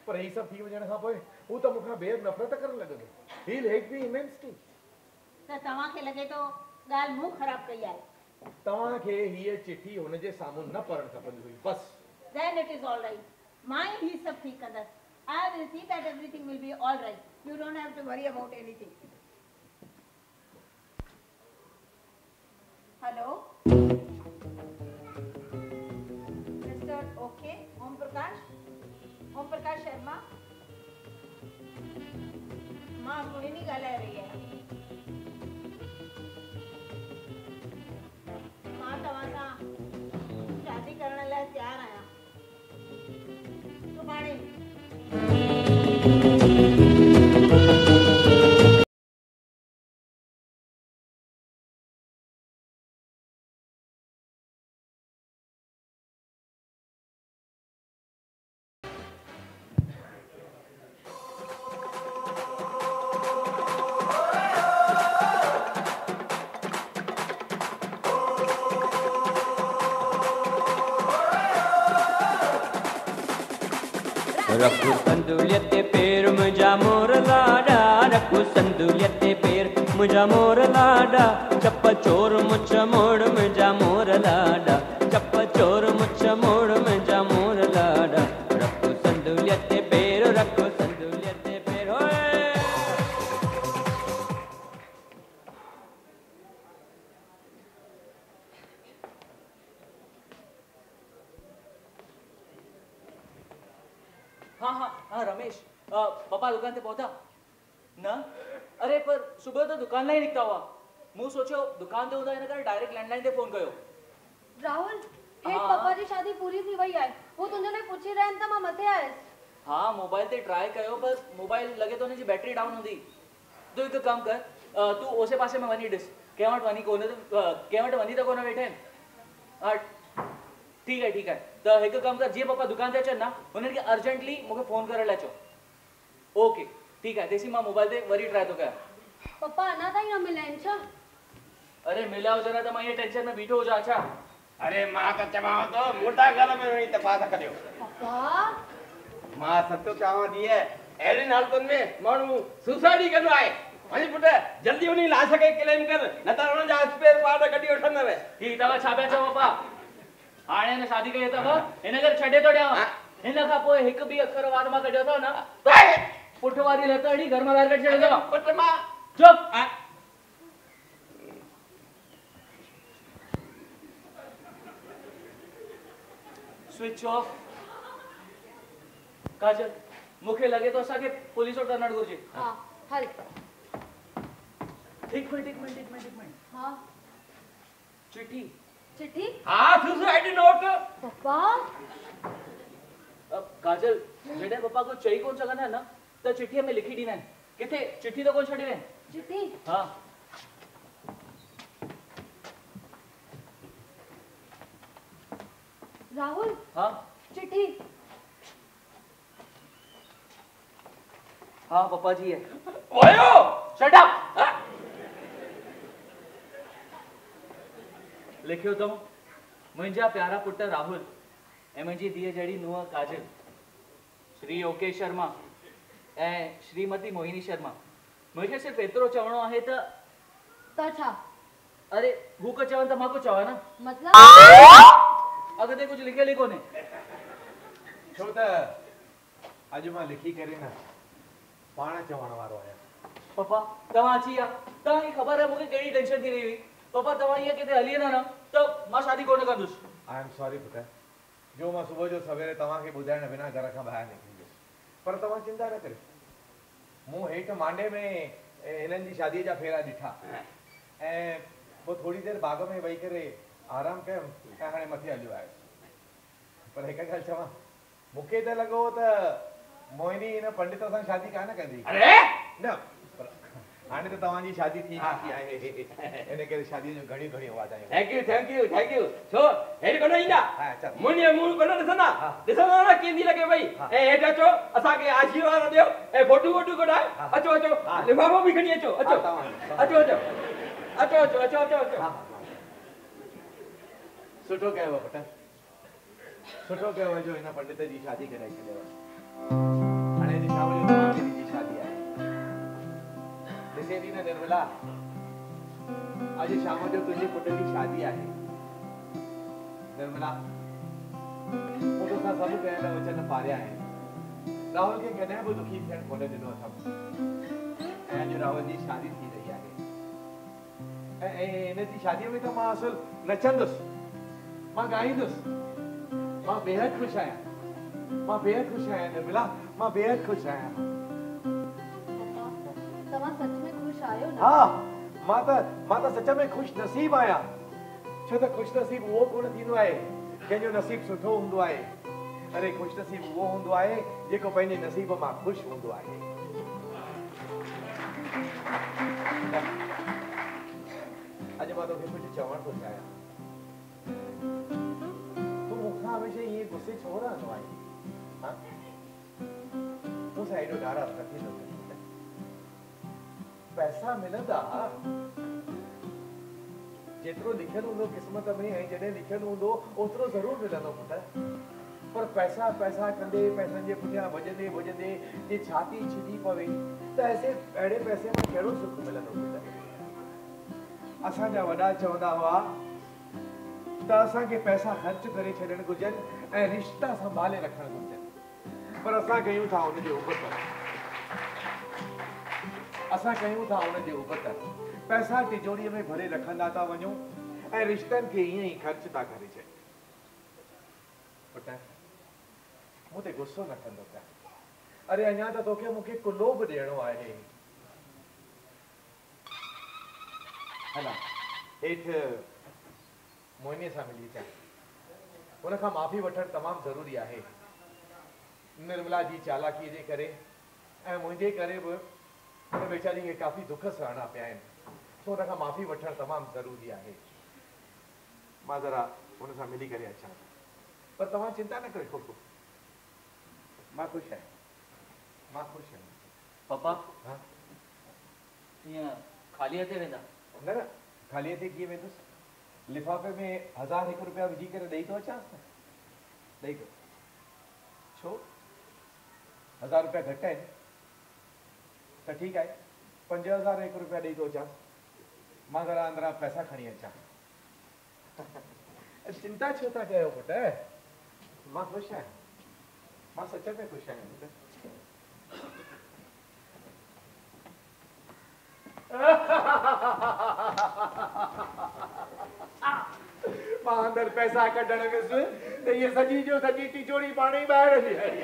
Speaker 1: पर ही सब थी वञण खां पोइ हू त मूंखां बेहद नफ़रत करण लॻो ही हेट मी इमेंसली
Speaker 4: त तव्हांखे लॻे थो ॻाल्हि मूं ख़राब कई आहे
Speaker 1: तव्हांखे हीअ चिठी हुनजे साम्हूं न पढ़णु खपंदी हुई बस
Speaker 4: then it is all right मां ही सभु ठीकु कंदसि I will see that everything will be all right you don't have to worry about anything hello Mr. Okay Om Prakash Sharma मां मोहिनी ॻाल्हाए रही आहियां मां तव्हां सां शादी करण लाइ तयारु आहियां सुभाणे
Speaker 8: रखो संदुलियते पैर मुझा मोर लाडा रखो संदुलियते पैर मुझा मोर लाडा चप चोर मुछ मोड़ मुझा मोर लाडा चप चोर मुछ मोड़ मुझा मोर लाडा रखो संदुलियते पैर होए
Speaker 7: हाँ रमेश पापा दुकान पे पहुंचा न अरे पर सुबह तो दुकान नहीं निकता हुआ मुंह सोचो दुकान ते हूंदा हिन करे डायरेक्ट लैंडलाइन ते फोन कयो
Speaker 3: राहुल हेठ पप्पा जी शादी पूरी थी वई आहे वो तुंहिंजो ने पुछी रहन त मां मथे आयसि
Speaker 7: हाँ मोबाइल ते ट्राई कयो पर मोबाइल लगे तो हुनजी बैटरी डाउन हूंदी तू हिकु कम कर तू ओसे पासे में वनी ॾिस कंहिं वटि वनी कोन्हे कंहिं वटि वनी त कोन वेठा आहिनि ठीक है तो हिकु कम कर जीअं पप्पा दुकान ते अचनि ना हुननि खे अर्जेंटली मूंखे फोन करण लाइ चओ ओके ठीक है तेसी मां मोबाइल ते वरी ट्राई थो कयां
Speaker 3: पप्पा अञा ताईं न मिलिया आहिनि छा
Speaker 7: अरे मिलिया हुजनि त मां इहे टेंशन में बीठो हुजां छा
Speaker 5: अरे मां त चवां थो मोटा घर में वञी तपास करियो
Speaker 3: पप्पा
Speaker 5: मां सचो चवां थी अहिड़ियुनि हालतुनि में माण्हू सुसाइड ई कंदो आहे वञी पुट जल्दी उन लाश खे क्लेम कर न त हुननि जा स्पेयर पार्ट कढी वठंदव
Speaker 7: ही तव्हां छा पिया चओ पप्पा हाणे हिन शादी कई अथव हिन करे छॾे थो ॾियांव हिन खां पोइ हिकु बि अखर वार मां कढियो अथव न पुठ वारी लत अड़ी घर मां ॿाहिरि कढी छॾींदव
Speaker 5: पुट मां
Speaker 7: चुप स्विच ऑफ काजल मूंखे लगे तो असांखे पुलिस वटि वञणु घुरिजे।
Speaker 3: हाँ हल।
Speaker 7: एक मिनट।
Speaker 3: हाँ
Speaker 7: चिट्ठी।
Speaker 3: चिट्ठी?
Speaker 5: हाँ सुसाइड नोट।
Speaker 3: पप्पा
Speaker 7: अब काजल जॾहिं पप्पा को चई कोन सघंदा आहिनि न त चिठीअ में लिखी ॾींदा आहिनि। किथे चिट्ठी त कोन छॾी आहिनि।
Speaker 3: चिट्ठी?
Speaker 7: हाँ
Speaker 3: राहुल।
Speaker 7: हाँ
Speaker 3: चिट्ठी।
Speaker 7: हाँ पप्पा जी है।
Speaker 5: OYO
Speaker 7: shut up. लिखियो तो मुंहिंजा प्यारा पुट राहुल ऐं मुंहिंजी धीअ जहिड़ी नुंहुं काजल, श्री ओके शर्मा ऐं श्रीमती मोहिनी शर्मा। मूंखे सिर्फ़ु एतिरो चवणो आहे त
Speaker 3: छा?
Speaker 7: अरे हू को चवनि त मां को चवां न।
Speaker 3: मतलब
Speaker 7: अॻिते कुझु लिखियल ई कोन्हे।
Speaker 1: छो त अॼु मां लिखी करे न पाण चवण वारो आहियां।
Speaker 7: पप्पा तव्हां अची विया। तव्हांखे ख़बर आहे मूंखे कहिड़ी टेंशन थी रही हुई। पप्पा तव्हां ईअं किथे हली वेंदा न त मां शादी कोन कंदुसि।
Speaker 1: आई एम सॉरी पुट, जो मां सुबुह जो सवेरे तव्हांखे ॿुधाइण बिना घर खां ॿाहिरि निकिरी वियुसि, पर तव्हां चिंता न करियो। मूं हेठि मांडे में हिननि जी शादीअ जा फेरा ॾिठा ऐं पोइ थोरी देरि बाग़ में वेही करे आराम कयुमि ऐं हाणे मथे हलियो आयुसि। पर हिकु ॻाल्हि चवां, मूंखे त लॻो त मोहिनी हिन पंडित सां शादी कान कंदी।
Speaker 5: अरे
Speaker 1: न पर हाणे त तव्हांजी शादी थी चुकी आहे, इन करे शादीअ जूं घणियूं घणियूं वाधायूं।
Speaker 5: थैंक यू छो हेॾे कोन ईंदा?
Speaker 1: हा चल
Speaker 5: मुंहिंजे मुंहुं कोन ॾिसंदा? ॾिसंदा न कीअं थी लॻे भई। ऐं हेठि अचो असांखे आशीर्वाद ॾियो ऐं फोटू वोटू कढाए। अचो लिफ़ाफ़ो बि खणी अचो। अचो।
Speaker 1: सुठो कयो पुट, सुठो कयो जो हिन पंडित जी शादी कराई छॾियव। हाणे जी शाम जो तव्हांजी जी शादी आहे। ॾिसे थी न निर्मला, अॼु शाम जो तुंहिंजे पुट जी शादी आहे। निर्मला मूं तोसां सभु कयल वचन पारिया आहिनि। राहुल खे कॾहिं बि दुखी थियणु कोन ॾिनो अथमि ऐं अॼु राहुल जी शादी थी रही आहे। ऐं हिन जी शादीअ में त मां असुल नचंदुसि, मां ॻाईंदुसि, मां बेहद ख़ुशि आहियां निर्मला, मां बेहद ख़ुशि आहियां।
Speaker 3: तव्हां सच में खुश आहियो न?
Speaker 1: हाँ, मां त सच में ख़ुशि नसीब आहियां। छो त ख़ुशि नसीब उहो कोन थींदो आहे कंहिंजो नसीब सुठो हूंदो आहे। अरे ख़ुशि नसीब उहो हूंदो आहे जेको पंहिंजे नसीब मां ख़ुशि हूंदो आहे। अॼु मां तोखे कुझु चवण थो चाहियां। तूं मूंखां हमेशह ईअं गुस्से छो रहंदो आहीं? हाँ? मूंसां हेॾो नाराज़ न थींदो। पैसा मिलंदा जेतिरो लिखियलु हूंदो क़िस्मत में, ऐं जॾहिं लिखियलु हूंदो ओतिरो ज़रूरु मिलंदो पुट। पर पैसा कंदे पैसनि जे पुठियां भॼंदे जे छाती छिॼी पवे त अहिड़े पैसे में कहिड़ो सुख मिलंदो पुट। असांजा वॾा चवंदा हुआ त असांखे पैसा ख़र्च करे छॾणु घुरिजनि ऐं रिश्ता संभाले रखणु घुरिजनि, पर असां कयूं था हुनजे उबत। पैसा तिजोरीअ में भरे रखंदा था वञूं ऐं रिश्तनि खे ईअं ई ख़र्च था करे छॾियूं। पुट मूं ते गुस्सो न कंदो कर। अरे अञा त तोखे मूंखे कुलो बि ॾियणो आहे। हला हेठि मोहिनीअ सां मिली अचां, हुन खां माफ़ी वठणु तमामु ज़रूरी आहे। निर्मला जी चालाकीअ जे करे ऐं मुंहिंजे करे बि हुन वेचारी खे काफ़ी दुख सहणा पिया आहिनि, सो हुन खां माफ़ी वठणु तमामु ज़रूरी आहे। मां ज़रा हुन सां मिली करे अचां, पर तव्हां चिंता न कयो खोखो, मां ख़ुशि आहियां।
Speaker 7: पापा
Speaker 1: हाँ
Speaker 7: ईअं ख़ाली हथे वेंदा?
Speaker 1: न ख़ाली हथे कीअं वेंदुसि? लिफ़ाफ़े में 1001 रुपया विझी करे ॾेई थो अचांसि न। ॾेई थो छो 1000 रुपया घटि आहिनि त ठीकु आहे, 5001 रुपया ॾेई थो अचांसि। मां ज़रा अंदरां पैसा खणी अचां। चिंता छो था कयो पुट, मां ख़ुशि आहियां, मां सच में ख़ुशि आहियां पुट। मां अंदरि पैसा कढण वियुसि त इहे सॼी जो सॼी तिजोरी पाणे ई ॿाहिरि हली आई।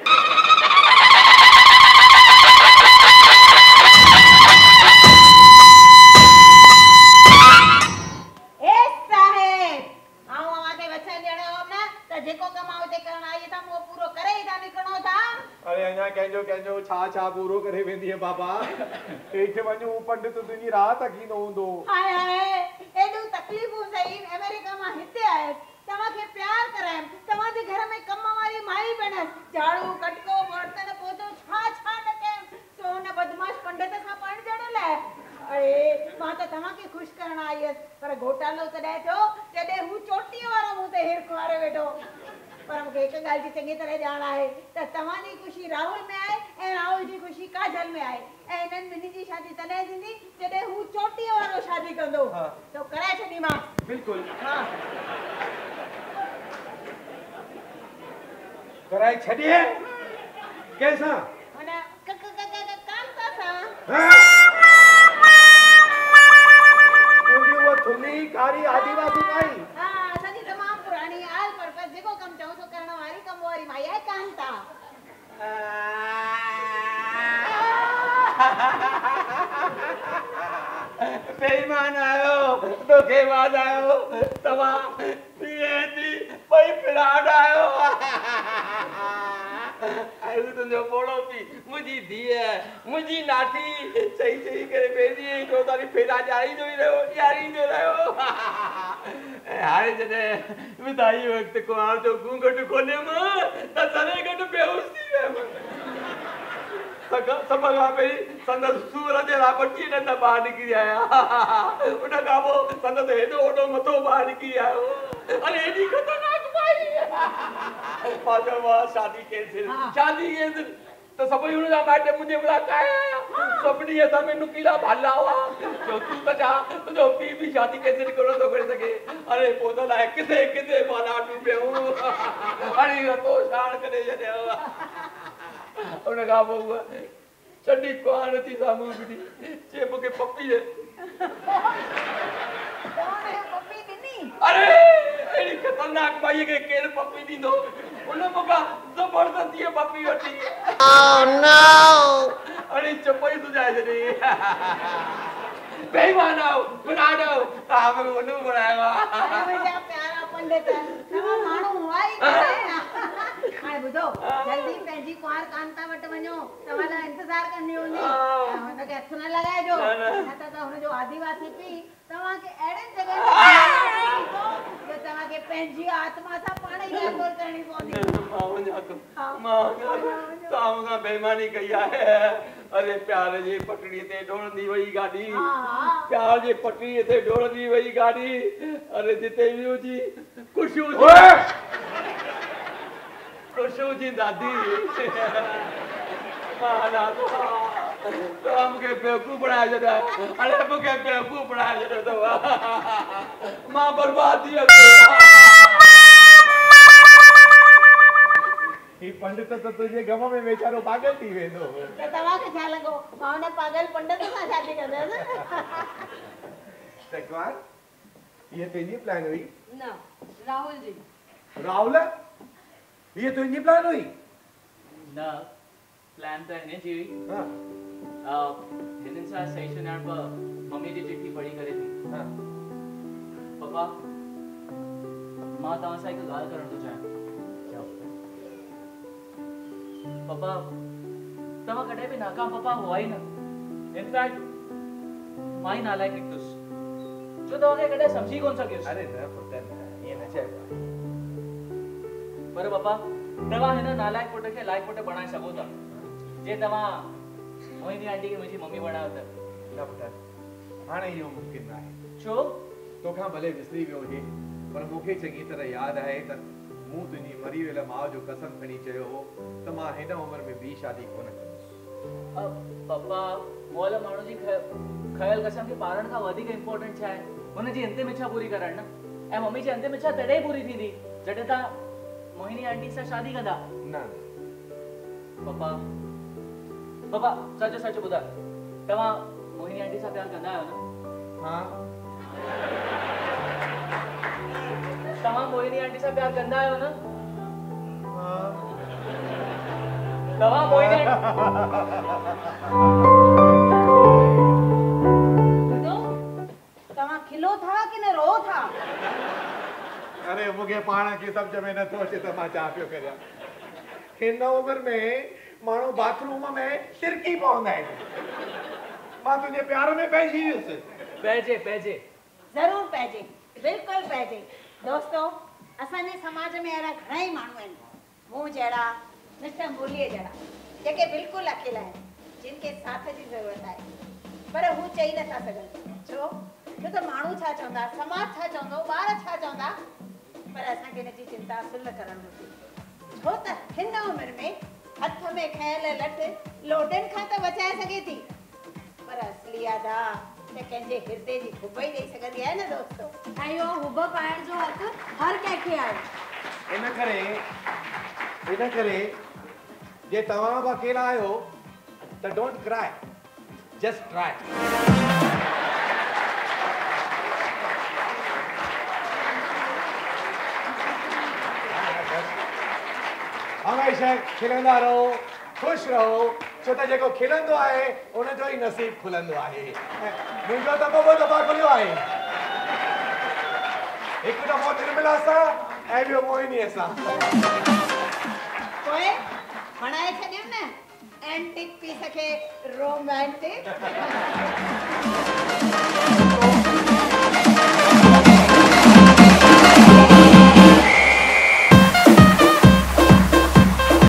Speaker 1: अरे अञा कंहिंजो छा पूरो करे वेंदी है बाबा। हेठि वञूं पंडित तुंहिंजी राह तकींदो हूंदो।
Speaker 4: हाय हाय एॾियूं तकलीफ़ूं सही अमेरिका मां हिते आयसि तव्हांखे प्यार करायमि तव्हांजे घर में कम वारी माई बनसि झाड़ू कटको बर्तन पोचो छा न कयमि सो हुन बदमाश पंडित सां पाण ॼण लाइ। अरे मां त तव्हांखे ख़ुशि करण आई हुयसि पर घोटालो तॾहिं थियो जॾहिं हू चोटीअ वारो मूं ते हिरख वारे वेठो। पर मूंखे हिकु ॻाल्हि जी चङी तरह ॼाण आहे त तव्हांजी ख़ुशी राहुल में आहे ऐं राहुल जी ख़ुशी काजल में आहे ऐं इन्हनि ॿिन्ही जी शादी तॾहिं थींदी जॾहिं हू चोटीअ वारो शादी कंदो। तो कराए छॾीमांसि।
Speaker 1: बिल्कुल
Speaker 4: हाँ
Speaker 1: कराए छॾिए कैसा
Speaker 4: कांता सां।
Speaker 1: तुंहिंजी उहा थुल्ही कारी आदिवासी माई।
Speaker 4: हाँ सॼी तमामु पुराणी आल पर्पस जेको कमु चऊं सो करण वारी कम वारी माई आहे कांता।
Speaker 5: बेईमान आयो तो के बाद आयो तवा पीएडी पई प्लाट आयो आयो तुंहिंजो पोड़ो पी मुंहिंजी धीअ मुंहिंजी नाठी चई करे बेदी तो तारी फेरा ॾियारींदो ई रहियो हाणे जॾहिं विदाई वक़्तु कुंवार जो घूंघट खोलियमि त सरे गॾु बेहोश थी वियमि। सभ खां पहिरीं संदसि सूर जे लाइ 25 ॾंद ॿाहिरि निकिरी आया उन खां पोइ संदसि हेॾो होॾो मथो ॿाहिरि निकिरी आयो अरे एॾी ख़तरनाक पाई मां चयो शादी कैंसिल त सभई हुनजा माइट मुंहिंजे मुलाक़ात आया सभिनी हथ में नुकीला भाला हुआ जो तूं त छा तुंहिंजो पीउ बि शादी कैंसिल कोन थो करे सघे। अरे पोइ त लाइ किथे माना डूबियूं अरे हथो छाण करे छॾियो। उन खां पोइ उहा चंडी कुआर थी साम्हूं बीठी चए मूंखे पपी अरे अहिड़ी ख़तरनाक माईअ खे केरु पपी ॾींदो उन मूंखां ज़बरदस्ती पपी वठी अरे चपई सुझाए छॾी बेईमान आओ बनाडो आप उन्हू बनायो
Speaker 4: अरे मुंहिंजा प्यारा पंडित तव्हां माण्हू हुआ ई कान्हे। हाणे ॿुधो जल्दी पंहिंजी कुंवार कांता वटि वञो तव्हां लाइ इंतज़ार करणी हूंदी हुनखे हथ न लॻाइजो न त हुनजो आदिवासी पीउ तव्हांखे अहिड़े जॻह जो तव्हांखे पंहिंजी आत्मा सां पाण ई यादि करणी पवंदी।
Speaker 5: तव्हां मूंखां बेईमानी कई आहे। अरे प्यार जे पटड़ीअ ते डोड़ंदी वई गाॾी प्यार जे पटड़ीअ ते डोड़ंदी वई गाॾी अरे जिते बि हुजी खुशू जी दादी तव्हां मूंखे बेवकूफ़ बणाए छॾिया अरे मूंखे बेवकूफ़ बणाए छॾियो अथव मां बर्बाद थी वियुसि।
Speaker 1: ही पंडित त तुझे गम में बेचारो पागल थी वेंदो
Speaker 4: त तव्हांखे छा लॻो मां हुन पागल पंडित सां शादी कंदसि।
Speaker 1: तकवार ये तुझी प्लान हुई
Speaker 3: न राहुल जी
Speaker 1: राहुल ये तुझी प्लान हुई
Speaker 7: न प्लान त हिन जी हुई
Speaker 1: हां
Speaker 7: हिननि सां सही सुञाण पर मम्मी जी चिठी पढ़ी करे थी।
Speaker 1: हां
Speaker 7: पप्पा मां तव्हां सां हिकु ॻाल्हि करण थो चाहियां। पप्पा तव्हां कॾहिं बि नाकाम पप्पा हुआ ई न इनफैक्ट मां ई नालायक निकितुसि जो तव्हांखे कॾहिं सम्झी कोन सघियुसि।
Speaker 1: अरे न पुट न ईअं न चइबो
Speaker 7: पर पप्पा तव्हां हिन नालायक पुट खे लायक पुट बणाए सघो था जे तव्हां मोहिनी आंटी खे मुंहिंजी मम्मी बणायो त।
Speaker 1: न पुट हाणे इहो मुमकिन न आहे।
Speaker 7: छो
Speaker 1: तोखां भले विसरी वियो हुजे पर मूंखे चङी तरह यादि आहे त मूं तुंहिंजी मरी वियल माउ जो कसम खणी चयो हो त मां हिन उमिरि में ॿी शादी कोन कंदुसि।
Speaker 7: पप्पा मोल माण्हू जी खयल कसम खे पालण खां वधीक इम्पोर्टेंट छा आहे हुनजी अंतिम इच्छा पूरी करण न। ऐं मम्मी जी अंतिम इच्छा तॾहिं ई पूरी थींदी जॾहिं तव्हां मोहिनी आंटी सां शादी कंदा।
Speaker 1: न
Speaker 7: पप्पा पप्पा सच सच ॿुधायो तव्हां मोहिनी आंटी सां प्यार कंदा आहियो न?
Speaker 1: हां
Speaker 7: तव्हां मोहिनी आंटी सां प्यार कंदा आहियो न?
Speaker 1: हां
Speaker 7: तव्हां मोहिनी
Speaker 4: तव्हां खिलो था कि न रो था?
Speaker 1: अरे मूंखे पाण खे सम्झ में नथो अचे त मां छा पियो करियां। हिन उमिरि में माण्हू बाथरूम में तिरकी पवंदा आहिनि। मां तुंहिंजे प्यार में पइजी वियुसि।
Speaker 7: पइजे पइजे
Speaker 4: ज़रूर पइजे, बिल्कुलु पइजे। दोस्तों, असांजे समाज में अहिड़ा घणा ई माण्हू आहिनि, मूं जहिड़ा, मिस्टर मुरलीअ जहिड़ा, जेके बिल्कुलु अकेला आहिनि, जिन खे साथ जी ज़रूरत आहे, पर हू चई नथा सघनि। छो त माण्हू छा चवंदा, समाज छा चवंदो, ॿार छा चवंदा, पर असांखे हिनजी चिंता सुल करणु घुरिजे। छो त हिन उमिरि में हथ में खयल लट लोटनि खां त बचाए सघे थी, पर असली यादा त कंहिंजे हिर्दे जी हुब ई ॾेई सघंदी आहे न दोस्तो।
Speaker 3: ऐं इहो हुब पाइण जो हक़ हर कंहिंखे आहे।
Speaker 1: इन करे जे तव्हां बि अकेला आहियो त डोंट क्राई, जस्ट ट्राई। हमेशा खिलंदा रहो, खुश रहो, छो त जेको खिलंदो आहे उनजो ई नसीब खुलंदो आहे। मुंहिंजो त ॿ दफ़ा खुलियो आहे, हिकु दफ़ो निर्मला सां ऐं ॿियो मोहिनीअ सां।
Speaker 4: पोइ बणाए छॾियो न एंटिक पीस खे रोमांटिक।